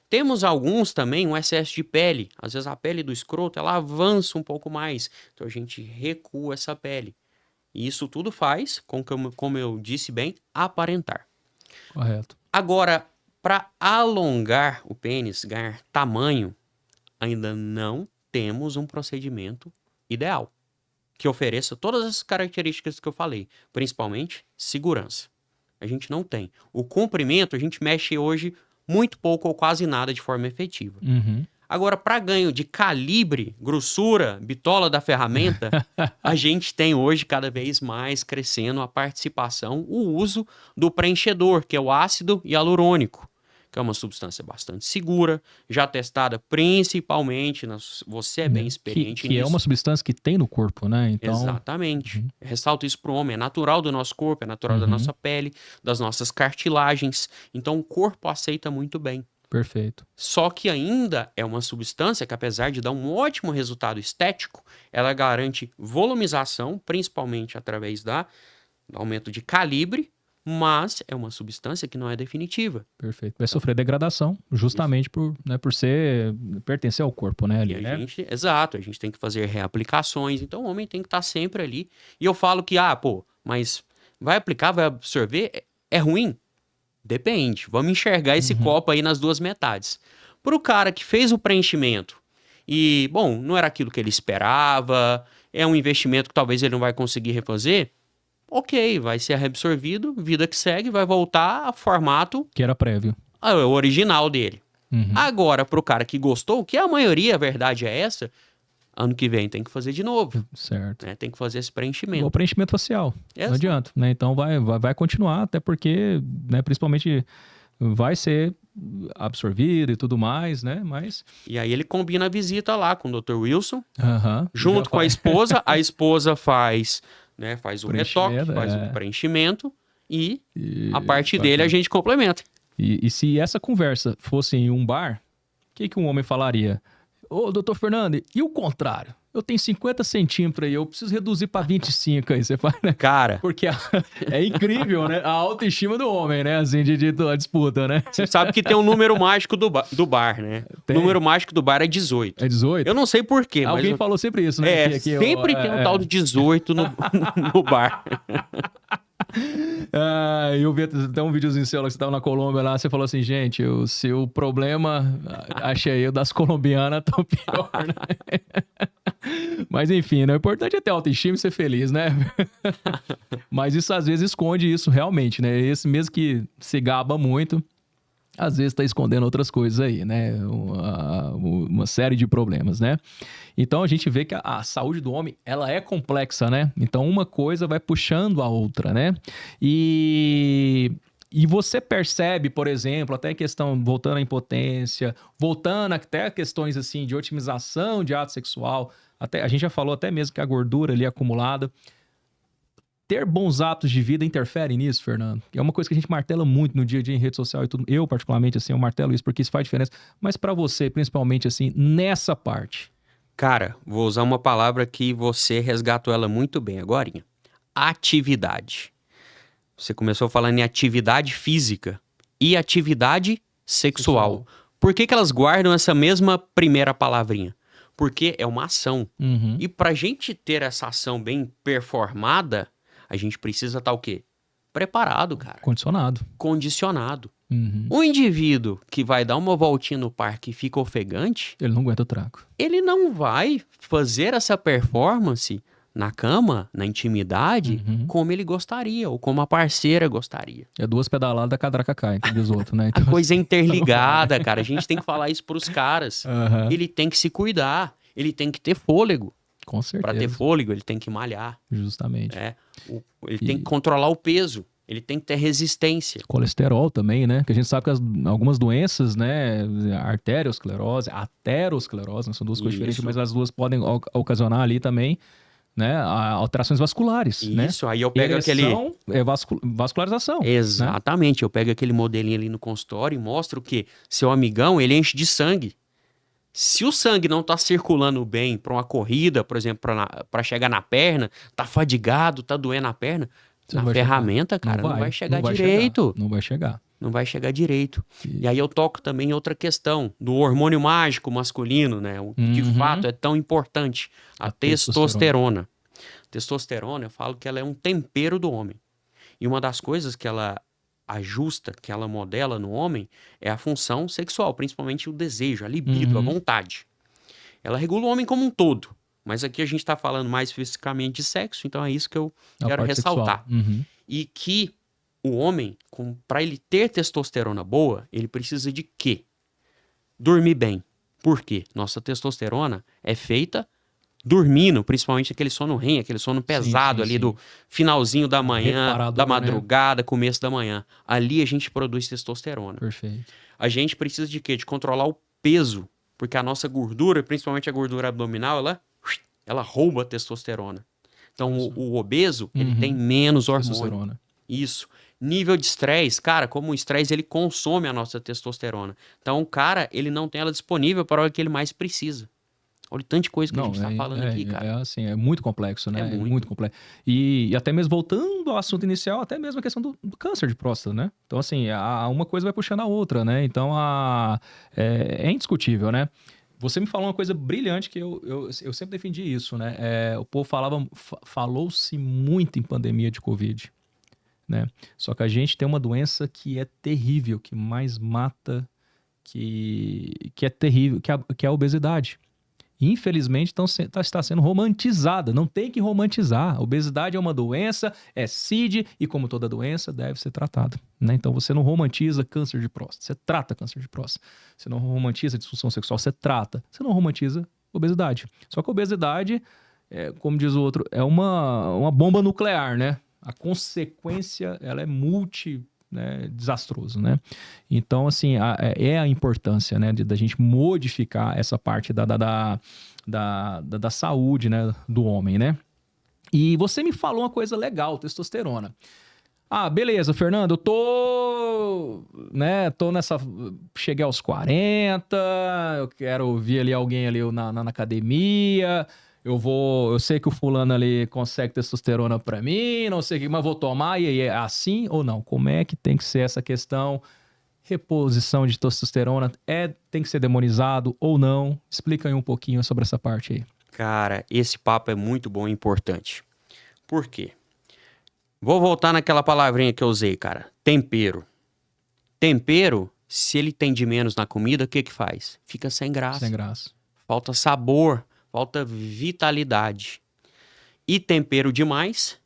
Temos alguns também, um excesso de pele. Às vezes a pele do escroto, ela avança um pouco mais. Então a gente recua essa pele. E isso tudo faz, como eu disse bem, aparentar. Correto. Agora, Para alongar o pênis, ganhar tamanho, ainda não temos um procedimento ideal que ofereça todas as características que eu falei, principalmente segurança. A gente não tem. O comprimento, a gente mexe hoje muito pouco ou quase nada de forma efetiva. Uhum. Agora, para ganho de calibre, grossura, bitola da ferramenta, a gente tem hoje cada vez mais crescendo a participação, o uso do preenchedor, que é o ácido hialurônico, que é uma substância bastante segura, já testada principalmente, você é bem experiente que nisso. é uma substância que tem no corpo, né? Então, Exatamente. Uhum. Ressalto isso para o homem, é natural do nosso corpo, é natural da nossa pele, das nossas cartilagens, então o corpo aceita muito bem. Perfeito. Só que ainda é uma substância que, apesar de dar um ótimo resultado estético, ela garante volumização, principalmente através do aumento de calibre, mas é uma substância que não é definitiva. Perfeito. Vai sofrer degradação, justamente por pertencer ao corpo, né? Ali, né? Exato, a gente tem que fazer reaplicações, então o homem tem que estar sempre ali. E eu falo que, mas vai aplicar, vai absorver, é ruim? Depende, vamos enxergar esse copo aí nas duas metades. Para o cara que fez o preenchimento e, bom, não era aquilo que ele esperava, é um investimento que talvez ele não vai conseguir refazer, ok, vai ser reabsorvido, vida que segue, vai voltar a formato... Que era prévio. O original dele. Uhum. Agora, pro cara que gostou, que a maioria, a verdade é essa, ano que vem tem que fazer de novo. Certo. Né? Tem que fazer esse preenchimento. O preenchimento facial. Exato. Não adianta, né? Então vai continuar, até porque, né, principalmente vai ser absorvido e tudo mais, né? Mas... E aí ele combina a visita lá com o Dr. Wilson, Uhum. junto com a esposa faz, né, faz o retoque, faz o preenchimento e a parte dele a gente complementa. E se essa conversa fosse em um bar, o que um homem falaria? Ô, doutor Fernando, e o contrário? Eu tenho 50 centímetros aí, eu preciso reduzir para 25 aí, você fala, né? Cara... Porque é incrível, né? A autoestima do homem, né? Assim, de disputa, né? Você sabe que tem um número mágico do bar, né? Tem. O número mágico do bar é 18. É 18? Eu não sei por quê, mas... Alguém falou sempre isso, né? Sempre tem um tal de 18 no bar. Eu vi até um videozinho seu lá que você tava na Colômbia lá, você falou assim, gente, se o problema, achei eu, das colombianas tão pior, né? Mas enfim, né? O importante é ter autoestima e ser feliz, né? Mas isso às vezes esconde isso realmente, né? Esse mesmo que se gaba muito, às vezes está escondendo outras coisas aí, né? Uma série de problemas, né? Então a gente vê que a saúde do homem, ela é complexa, né? Então uma coisa vai puxando a outra, né? E você percebe, por exemplo, até a questão, voltando à impotência, voltando até a questões assim de otimização de ato sexual, até, a gente já falou até mesmo que a gordura ali acumulada. Ter bons hábitos de vida interfere nisso, Fernando? É uma coisa que a gente martela muito no dia a dia em rede social e tudo. Eu, particularmente, assim, eu martelo isso porque isso faz diferença. Mas para você, principalmente, assim, nessa parte... Cara, vou usar uma palavra que você resgatou ela muito bem agorinha. Atividade. Você começou falando em atividade física e atividade sexual. Por que elas guardam essa mesma primeira palavrinha? Porque é uma ação. Uhum. E pra gente ter essa ação bem performada, a gente precisa estar o quê? Preparado, cara. Condicionado. Uhum. O indivíduo que vai dar uma voltinha no parque e fica ofegante... Ele não aguenta o tranco. Ele não vai fazer essa performance na cama, na intimidade, como ele gostaria, ou como a parceira gostaria. É 2 pedaladas, a cadraca cai, entre os outros, né? Então... A coisa é interligada, cara. A gente tem que falar isso pros caras. Uhum. Ele tem que se cuidar. Ele tem que ter fôlego. Com certeza. Para ter fôlego, ele tem que malhar. Justamente. Ele tem que controlar o peso. Ele tem que ter resistência. Colesterol também, né? Que a gente sabe que algumas doenças, né? Arteriosclerose, aterosclerose, né? São duas coisas diferentes, mas as duas podem ocasionar ali também, né? Alterações vasculares, né? Isso, aí eu pego Ereção é vascularização. Exatamente. Né? Eu pego aquele modelinho ali no consultório e mostro que seu amigão, ele enche de sangue. Se o sangue não tá circulando bem para uma corrida, por exemplo, para chegar na perna, tá fadigado, tá doendo a perna, na ferramenta, cara, não vai chegar direito. Não vai chegar. Não vai chegar direito. E aí eu toco também outra questão do hormônio mágico masculino, né? O que de fato é tão importante. A testosterona. Testosterona, eu falo que ela é um tempero do homem. E uma das coisas que ela ajusta, que ela modela no homem, é a função sexual, principalmente o desejo, a libido, a vontade. Ela regula o homem como um todo. Mas aqui a gente está falando mais especificamente de sexo, então é isso que eu A quero parte ressaltar. sexual. Uhum. E que o homem, para ele ter testosterona boa, ele precisa de quê? Dormir bem. Por quê? Nossa testosterona é feita dormindo, principalmente aquele sono REM, aquele sono pesado ali do finalzinho da manhã, Reparador, da madrugada, começo da manhã. Ali a gente produz testosterona. Perfeito. A gente precisa de quê? De controlar o peso, porque a nossa gordura, principalmente a gordura abdominal, ela rouba a testosterona. Então, o obeso, ele tem menos hormônio. Testosterona. Isso. Nível de estresse, cara, como o estresse, ele consome a nossa testosterona. Então, o cara, ele não tem ela disponível para o que ele mais precisa. Olha o tanto de coisa que a gente tá falando aqui, cara. É assim, é muito complexo, né? É É muito. muito complexo. E até mesmo voltando ao assunto inicial, até mesmo a questão do câncer de próstata, né? Então, assim, uma coisa vai puxando a outra, né? Então, é indiscutível, né? Você me falou uma coisa brilhante que eu sempre defendi isso, né? O povo falou-se muito em pandemia de Covid, né? Só que a gente tem uma doença que é terrível, que mais mata, que é terrível, que é a obesidade. Infelizmente, está sendo romantizada. Não tem que romantizar. A obesidade é uma doença, é CID, e como toda doença, deve ser tratada, né? Então, você não romantiza câncer de próstata, você trata câncer de próstata. Você não romantiza disfunção sexual, você trata. Você não romantiza obesidade. Só que a obesidade, como diz o outro, é uma bomba nuclear, né? A consequência, ela é desastroso, né? Então, assim, é a importância, né, da gente modificar essa parte da saúde, né, do homem, né? E você me falou uma coisa legal, testosterona. Beleza, Fernando, eu tô nessa, cheguei aos 40, eu quero ouvir ali alguém ali na academia, eu sei que o fulano ali consegue testosterona pra mim, não sei o que, mas vou tomar, e aí é assim ou não? Como é que tem que ser essa questão? Reposição de testosterona tem que ser demonizado ou não? Explica aí um pouquinho sobre essa parte aí. Cara, esse papo é muito bom e importante. Por quê? Vou voltar naquela palavrinha que eu usei, cara. Tempero. Tempero, se ele tem de menos na comida, o que faz? Fica sem graça. Sem graça. Falta sabor, falta vitalidade. E tempero demais,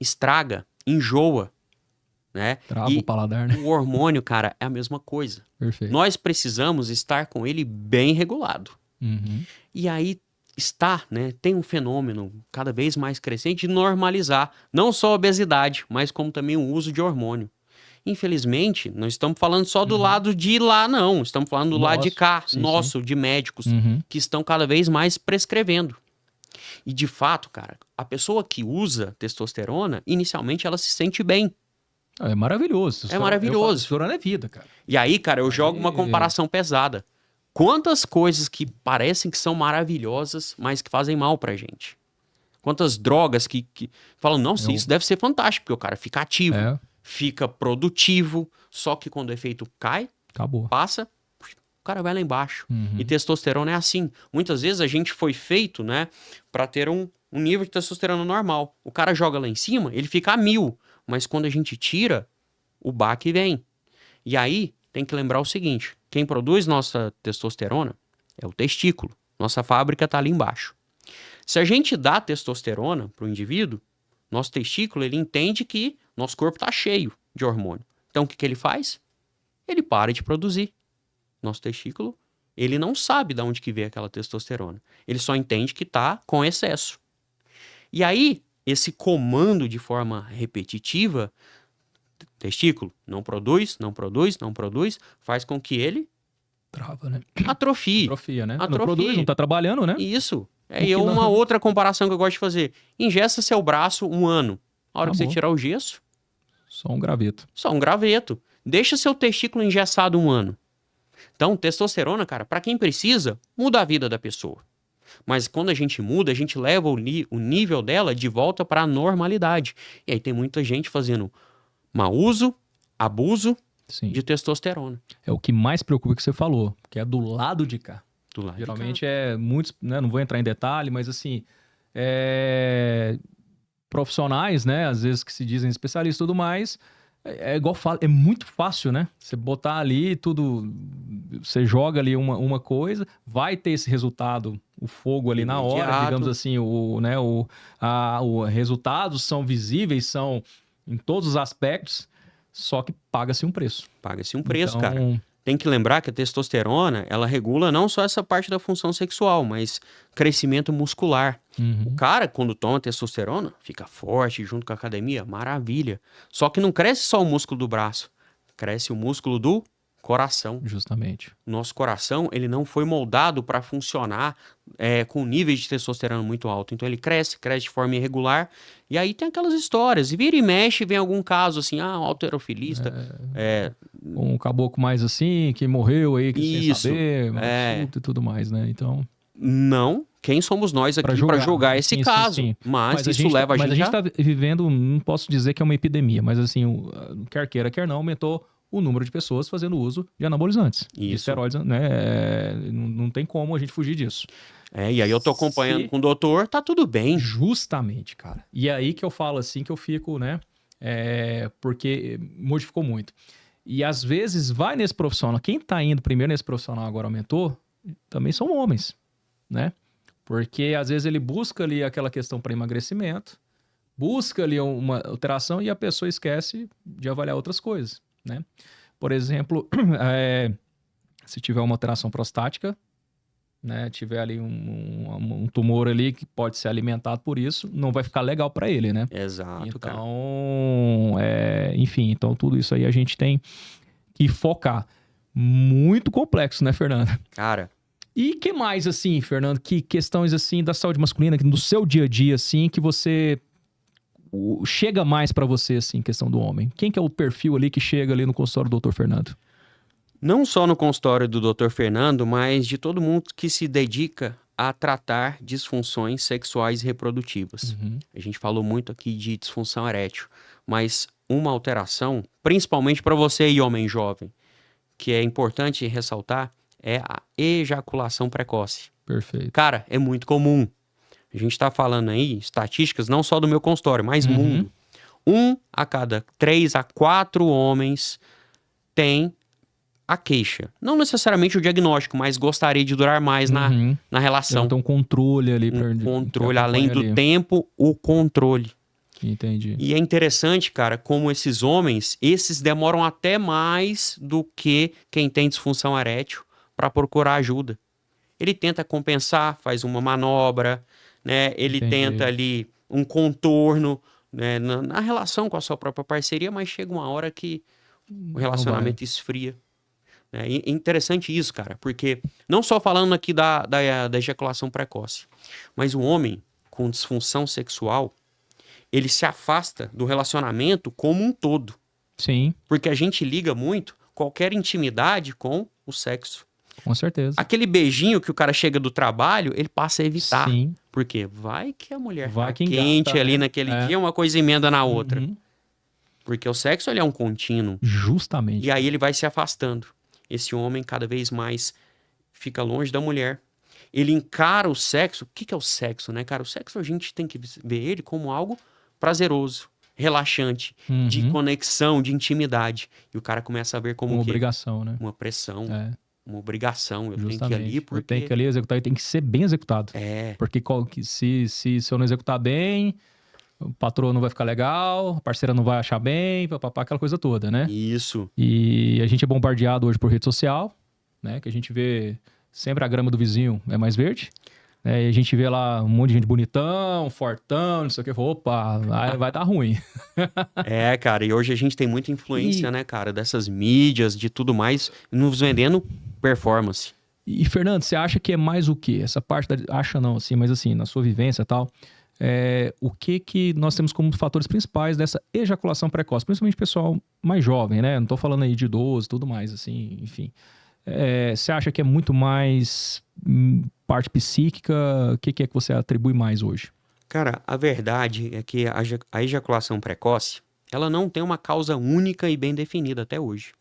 estraga, enjoa, né? Trava o paladar, né? O hormônio, cara, é a mesma coisa. Perfeito. Nós precisamos estar com ele bem regulado. Uhum. E aí tem um fenômeno cada vez mais crescente de normalizar não só a obesidade, mas como também o uso de hormônio. Infelizmente, não estamos falando só do lado de lá, não. Estamos falando do lado de cá, sim. de médicos, que estão cada vez mais prescrevendo. E de fato, cara, a pessoa que usa testosterona, inicialmente ela se sente bem. É maravilhoso. É maravilhoso. Testosterona é vida, cara. E aí, cara, eu jogo uma comparação pesada. Quantas coisas que parecem que são maravilhosas, mas que fazem mal pra gente? Quantas drogas que falam, nossa, isso deve ser fantástico, porque o cara fica ativo, fica produtivo, só que quando o efeito cai, acabou, passa, o cara vai lá embaixo. E testosterona é assim. Muitas vezes a gente foi feito, né, pra ter um nível de testosterona normal. O cara joga lá em cima, ele fica a 1000, mas quando a gente tira, o baque vem. E aí, tem que lembrar o seguinte, quem produz nossa testosterona é o testículo. Nossa fábrica está ali embaixo. Se a gente dá testosterona para o indivíduo, nosso testículo ele entende que nosso corpo está cheio de hormônio. Então o que ele faz? Ele para de produzir. Nosso testículo, ele não sabe de onde que veio aquela testosterona. Ele só entende que está com excesso. E aí, esse comando de forma repetitiva, testículo, não produz, faz com que ele trava, né? Atrofie. Atrofia, né? Atrofie. Não produz, não tá trabalhando, né? Isso. Uma outra comparação que eu gosto de fazer. Engessa seu braço 1 ano. A hora que você tirar o gesso... Só um graveto. Só um graveto. Deixa seu testículo engessado 1 ano. Então, testosterona, cara, pra quem precisa, muda a vida da pessoa. Mas quando a gente muda, a gente leva o nível dela de volta pra normalidade. E aí tem muita gente fazendo mau uso, abuso de testosterona. É o que mais preocupa que você falou, que é do lado de cá. Do lado Geralmente de cá. é muitos, né, não vou entrar em detalhe, mas assim, profissionais, né, às vezes que se dizem especialistas e tudo mais, É igual fala, é muito fácil, né? Você botar ali tudo, você joga ali uma coisa, vai ter esse resultado, o fogo ali na hora, Imediato. digamos assim, o resultados são visíveis, são em todos os aspectos, só que paga-se um preço. Paga-se um preço, Então, cara. Tem que lembrar que a testosterona, ela regula não só essa parte da função sexual, mas crescimento muscular. O cara, quando toma testosterona, fica forte junto com a academia, maravilha. Só que não cresce só o músculo do braço, cresce o músculo do coração. Justamente. Nosso coração, ele não foi moldado para funcionar com níveis de testosterona muito alto. Então ele cresce de forma irregular. E aí tem aquelas histórias. Vira e mexe, vem algum caso assim, um halterofilista. Um caboclo mais assim, que morreu aí, que sem Isso, saber, assunto e tudo mais, né? Então, Não, quem somos nós aqui para julgar esse sim, caso? sim. Mas isso leva a gente Mas a gente tá vivendo, não posso dizer que é uma epidemia, mas assim, quer queira, quer não, aumentou o número de pessoas fazendo uso de anabolizantes, de Isso. esteroides, né? Não tem como a gente fugir disso. E aí eu tô acompanhando com o doutor, tá tudo bem. Justamente, cara. E é aí que eu falo assim, que eu fico, né? Porque modificou muito. E às vezes vai nesse profissional, quem tá indo primeiro nesse profissional agora aumentou, também são homens, né? Porque às vezes ele busca ali aquela questão para emagrecimento, busca ali uma alteração e a pessoa esquece de avaliar outras coisas, né? Por exemplo, se tiver uma alteração prostática, né, tiver ali um tumor ali que pode ser alimentado por isso, não vai ficar legal para ele, né? Exato, cara. Então, enfim, então tudo isso aí a gente tem que focar. Muito complexo, né, Fernando? Cara, E que mais, assim, Fernando, que questões, assim, da saúde masculina, no seu dia a dia, assim, que você chega mais pra você, assim, questão do homem? Quem que é o perfil ali que chega ali no consultório do Dr. Fernando? não só no consultório do Dr. Fernando, mas de todo mundo que se dedica a tratar disfunções sexuais e reprodutivas. A gente falou muito aqui de disfunção erétil, mas uma alteração, principalmente para você e homem jovem, que é importante ressaltar, é a ejaculação precoce. Perfeito. Cara, é muito comum. A gente está falando aí, estatísticas não só do meu consultório, mas mundo. 1 a cada 3 a 4 homens tem a queixa. Não necessariamente o diagnóstico, mas gostaria de durar mais na relação. Então, controle ali. Controle, além do tempo, o controle. Entendi. E é interessante, cara, como esses homens, esses demoram até mais do que quem tem disfunção erétil para procurar ajuda. Ele tenta compensar, faz uma manobra, né? Ele tenta ali um contorno, né? na relação com a sua própria parceria, mas chega uma hora que o relacionamento esfria. É interessante isso, cara, porque não só falando aqui da ejaculação precoce, mas o homem com disfunção sexual, ele se afasta do relacionamento como um todo. Sim. Porque a gente liga muito qualquer intimidade com o sexo. Com certeza. Aquele beijinho que o cara chega do trabalho, ele passa a evitar. Sim. Porque vai que a mulher Vai tá que quente engata, ali né? naquele dia, uma coisa emenda na outra. Uhum. Porque o sexo, ele é um contínuo. Justamente. E aí ele vai se afastando. Esse homem cada vez mais fica longe da mulher. Ele encara o sexo. O que é o sexo, né, cara? O sexo a gente tem que ver ele como algo prazeroso, relaxante, de conexão, de intimidade. E o cara começa a ver como uma que obrigação, né? uma pressão, uma obrigação. Eu tenho que ir ali porque... Eu tenho que ali executar e tem que ser bem executado. Porque se eu não executar bem, o patrão não vai ficar legal, a parceira não vai achar bem, papapá, aquela coisa toda, né? Isso. E a gente é bombardeado hoje por rede social, né? Que a gente vê sempre a grama do vizinho é mais verde. E a gente vê lá um monte de gente bonitão, fortão, não sei o que. Opa, vai dar ruim. Cara, e hoje a gente tem muita influência, né, cara, dessas mídias, de tudo mais, nos vendendo performance. E, Fernando, você acha que é mais o quê? Essa parte acha não, assim, mas assim, na sua vivência e tal, o que nós temos como fatores principais dessa ejaculação precoce? Principalmente pessoal mais jovem, né? Não tô falando aí de idoso e tudo mais, assim, enfim. Você acha que é muito mais parte psíquica? O que é que você atribui mais hoje? Cara, a verdade é que a ejaculação precoce, ela não tem uma causa única e bem definida até hoje.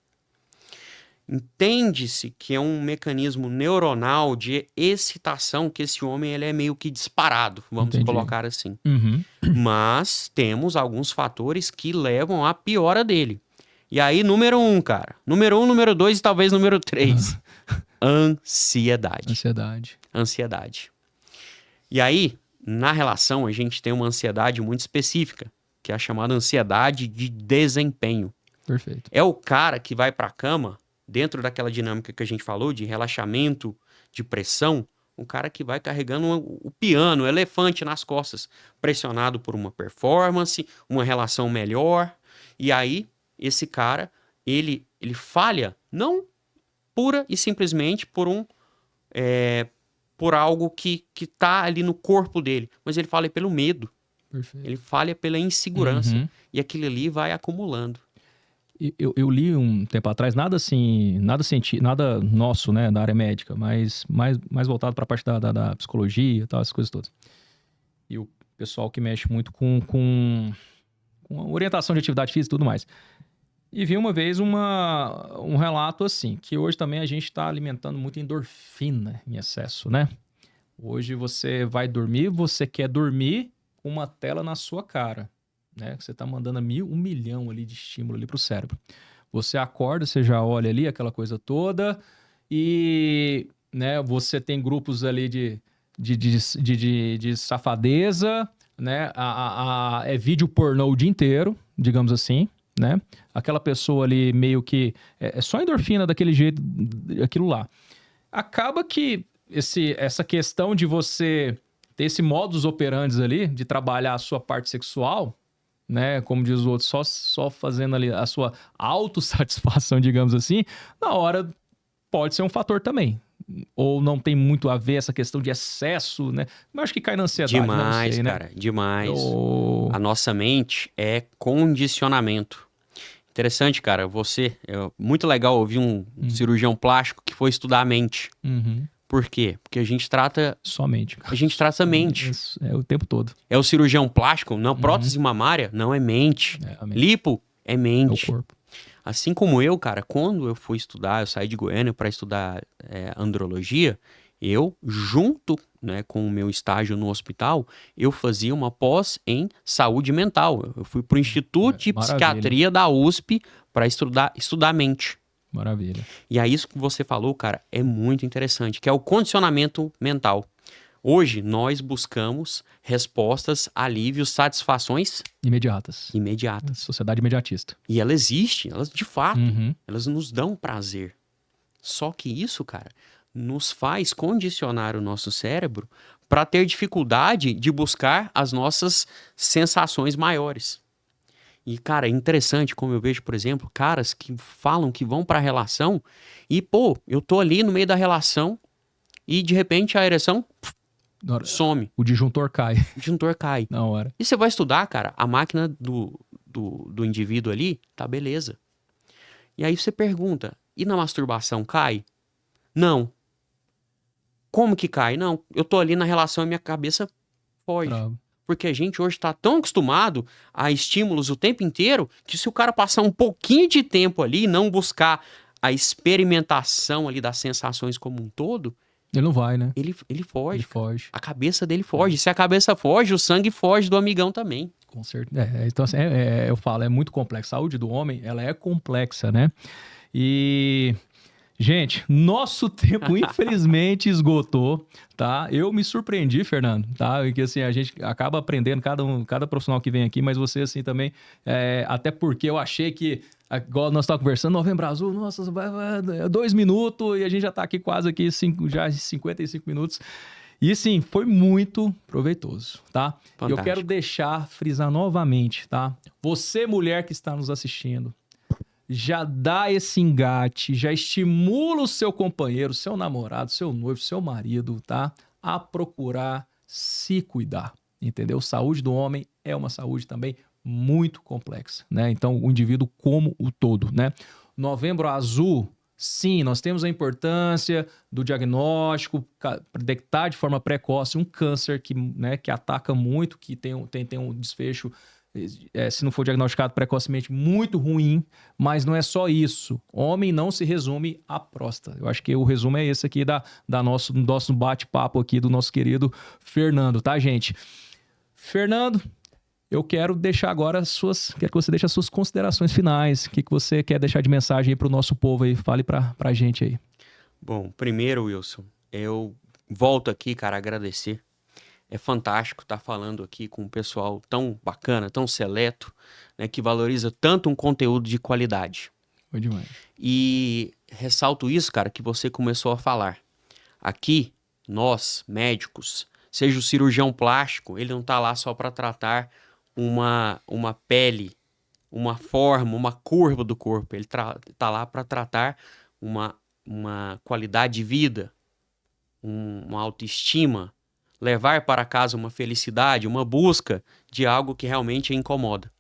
Entende-se que é um mecanismo neuronal de excitação que esse homem ele é meio que disparado, vamos colocar assim. Mas temos alguns fatores que levam à piora dele. E aí, número 1, cara. Número 1, número 2 e talvez número 3. Ansiedade. Ansiedade. E aí, na relação, a gente tem uma ansiedade muito específica, que é a chamada ansiedade de desempenho. Perfeito. É o cara que vai pra cama, dentro daquela dinâmica que a gente falou, de relaxamento, de pressão, um cara que vai carregando o piano, o elefante nas costas, pressionado por uma performance, uma relação melhor. E aí, esse cara, ele falha, não pura e simplesmente por algo que tá ali no corpo dele, mas ele falha pelo medo. Perfeito. Ele falha pela insegurança. Uhum. E aquilo ali vai acumulando. Eu li um tempo atrás, nada nosso, né, da área médica, mas mais voltado para a parte da psicologia e tal, essas coisas todas. E o pessoal que mexe muito com a orientação de atividade física e tudo mais. E vi uma vez um relato assim, que hoje também a gente está alimentando muito endorfina em excesso, né? Hoje você vai dormir, você quer dormir com uma tela na sua cara, né? Você está mandando 1 milhão ali de estímulo ali para o cérebro. Você acorda, você já olha ali aquela coisa toda e, né, você tem grupos ali de safadeza, né? É vídeo pornô o dia inteiro, digamos assim, né? Aquela pessoa ali meio que é só endorfina daquele jeito, aquilo lá. Acaba que essa questão de você ter esse modus operandi ali, de trabalhar a sua parte sexual, né? Como diz o outro, só fazendo ali a sua autossatisfação, digamos assim, na hora pode ser um fator também. Ou não tem muito a ver essa questão de excesso, né? Mas acho que cai na ansiedade, Demais, né? Não sei, cara, né? demais. A nossa mente é condicionamento. Interessante, cara. É muito legal ouvir um cirurgião plástico que foi estudar a mente. Uhum. Por quê? Porque a gente trata... Somente. A gente trata a mente. É o tempo todo. É o cirurgião plástico? Não, prótese mamária? Não, é mente. É a mente. Lipo? É É o mente. corpo. Assim como eu, cara, quando eu fui estudar, eu saí de Goiânia para estudar andrologia, eu, junto, né, com o meu estágio no hospital, eu fazia uma pós em saúde mental. Eu fui para o Instituto de Maravilha. Psiquiatria da USP para estudar a mente. Maravilha. E aí isso que você falou, cara, é muito interessante, que é o condicionamento mental. Hoje, nós buscamos respostas, alívios, satisfações Imediatas. imediatas. Sociedade imediatista. E ela existe, elas de fato, Uhum. elas nos dão prazer. Só que isso, cara, nos faz condicionar o nosso cérebro para ter dificuldade de buscar as nossas sensações maiores. E, cara, é interessante como eu vejo, por exemplo, caras que falam que vão para a relação e, pô, eu tô ali no meio da relação e, de repente, a ereção Na hora- some, O disjuntor cai o disjuntor cai. na hora. E você vai estudar, cara, a máquina do indivíduo ali, tá beleza. E aí você pergunta, e na masturbação cai? Não. Como que cai? Não, eu tô ali na relação e minha cabeça foge. Bravo. Porque a gente hoje tá tão acostumado a estímulos o tempo inteiro que se o cara passar um pouquinho de tempo ali e não buscar a experimentação ali das sensações como um todo, Ele não vai, né? ele foge. Ele foge. A cabeça dele foge. Se a cabeça foge, o sangue foge do amigão também. Com certeza. Então, assim, eu falo, é muito complexo. A saúde do homem, ela é complexa, né? E, gente, nosso tempo, infelizmente, esgotou, tá? Eu me surpreendi, Fernando, tá? Porque, assim, a gente acaba aprendendo, cada profissional que vem aqui, mas você, assim, também, até porque eu achei que, igual nós estávamos conversando, Novembro Azul, nossa, vai 2 minutos e a gente já tá aqui quase aqui, já 55 minutos. E sim, foi muito proveitoso, tá? Fantástico. Eu quero frisar novamente, tá? Você, mulher que está nos assistindo, já dá esse engate, já estimula o seu companheiro, seu namorado, seu noivo, seu marido, tá? A procurar se cuidar, entendeu? Saúde do homem é uma saúde também muito complexa, né? Então, o indivíduo como o todo, né? Novembro Azul... Sim, nós temos a importância do diagnóstico, detectar de forma precoce um câncer que ataca muito, que tem um desfecho, se não for diagnosticado precocemente, muito ruim, mas não é só isso. Homem não se resume à próstata. Eu acho que o resumo é esse aqui do nosso bate-papo aqui do nosso querido Fernando, tá, gente? Fernando, eu quero deixar agora quero que você deixe as suas considerações finais. O que você quer deixar de mensagem aí pro nosso povo aí? Fale pra gente aí. Bom, primeiro, Wilson, eu volto aqui, cara, a agradecer. É fantástico estar falando aqui com um pessoal tão bacana, tão seleto, né, que valoriza tanto um conteúdo de qualidade. Foi demais. E ressalto isso, cara, que você começou a falar. Aqui, nós, médicos, seja o cirurgião plástico, ele não está lá só para tratar uma pele, uma forma, uma curva do corpo. Ele está lá para tratar uma qualidade de vida, uma autoestima, levar para casa uma felicidade, uma busca de algo que realmente incomoda.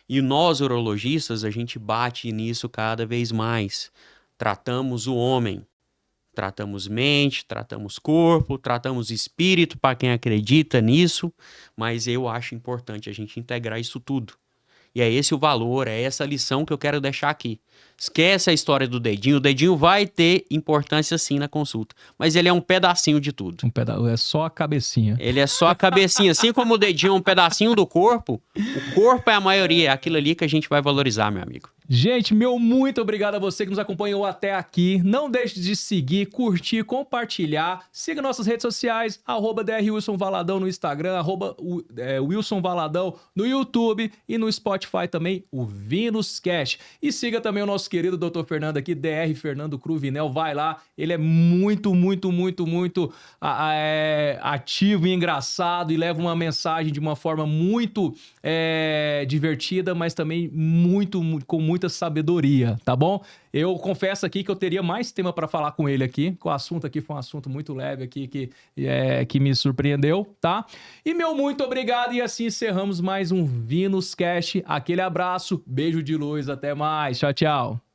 E nós, urologistas, a gente bate nisso cada vez mais. Tratamos o homem, tratamos mente, tratamos corpo, tratamos espírito para quem acredita nisso, mas eu acho importante a gente integrar isso tudo. E é esse o valor, é essa lição que eu quero deixar aqui. Esquece a história do dedinho, o dedinho vai ter importância sim na consulta, mas ele é um pedacinho de tudo. É só a cabecinha. Ele é só a cabecinha, assim como o dedinho é um pedacinho do corpo, o corpo é a maioria, é aquilo ali que a gente vai valorizar, meu amigo. Gente, meu muito obrigado a você que nos acompanhou até aqui. Não deixe de seguir, curtir, compartilhar. Siga nossas redes sociais, @drwilsonvaladão no Instagram, Wilson Valadão no YouTube e no Spotify também, o VinusCast. E siga também o nosso querido Dr. Fernando aqui, Dr. Fernando Cruvinel. Vai lá, ele é muito ativo e engraçado e leva uma mensagem de uma forma muito divertida, mas também com muita sabedoria, tá bom? Eu confesso aqui que eu teria mais tema para falar com ele aqui, o assunto aqui foi um assunto muito leve aqui que me surpreendeu, tá? E meu muito obrigado e assim encerramos mais um VinusCast. Aquele abraço, beijo de luz, até mais, tchau, tchau.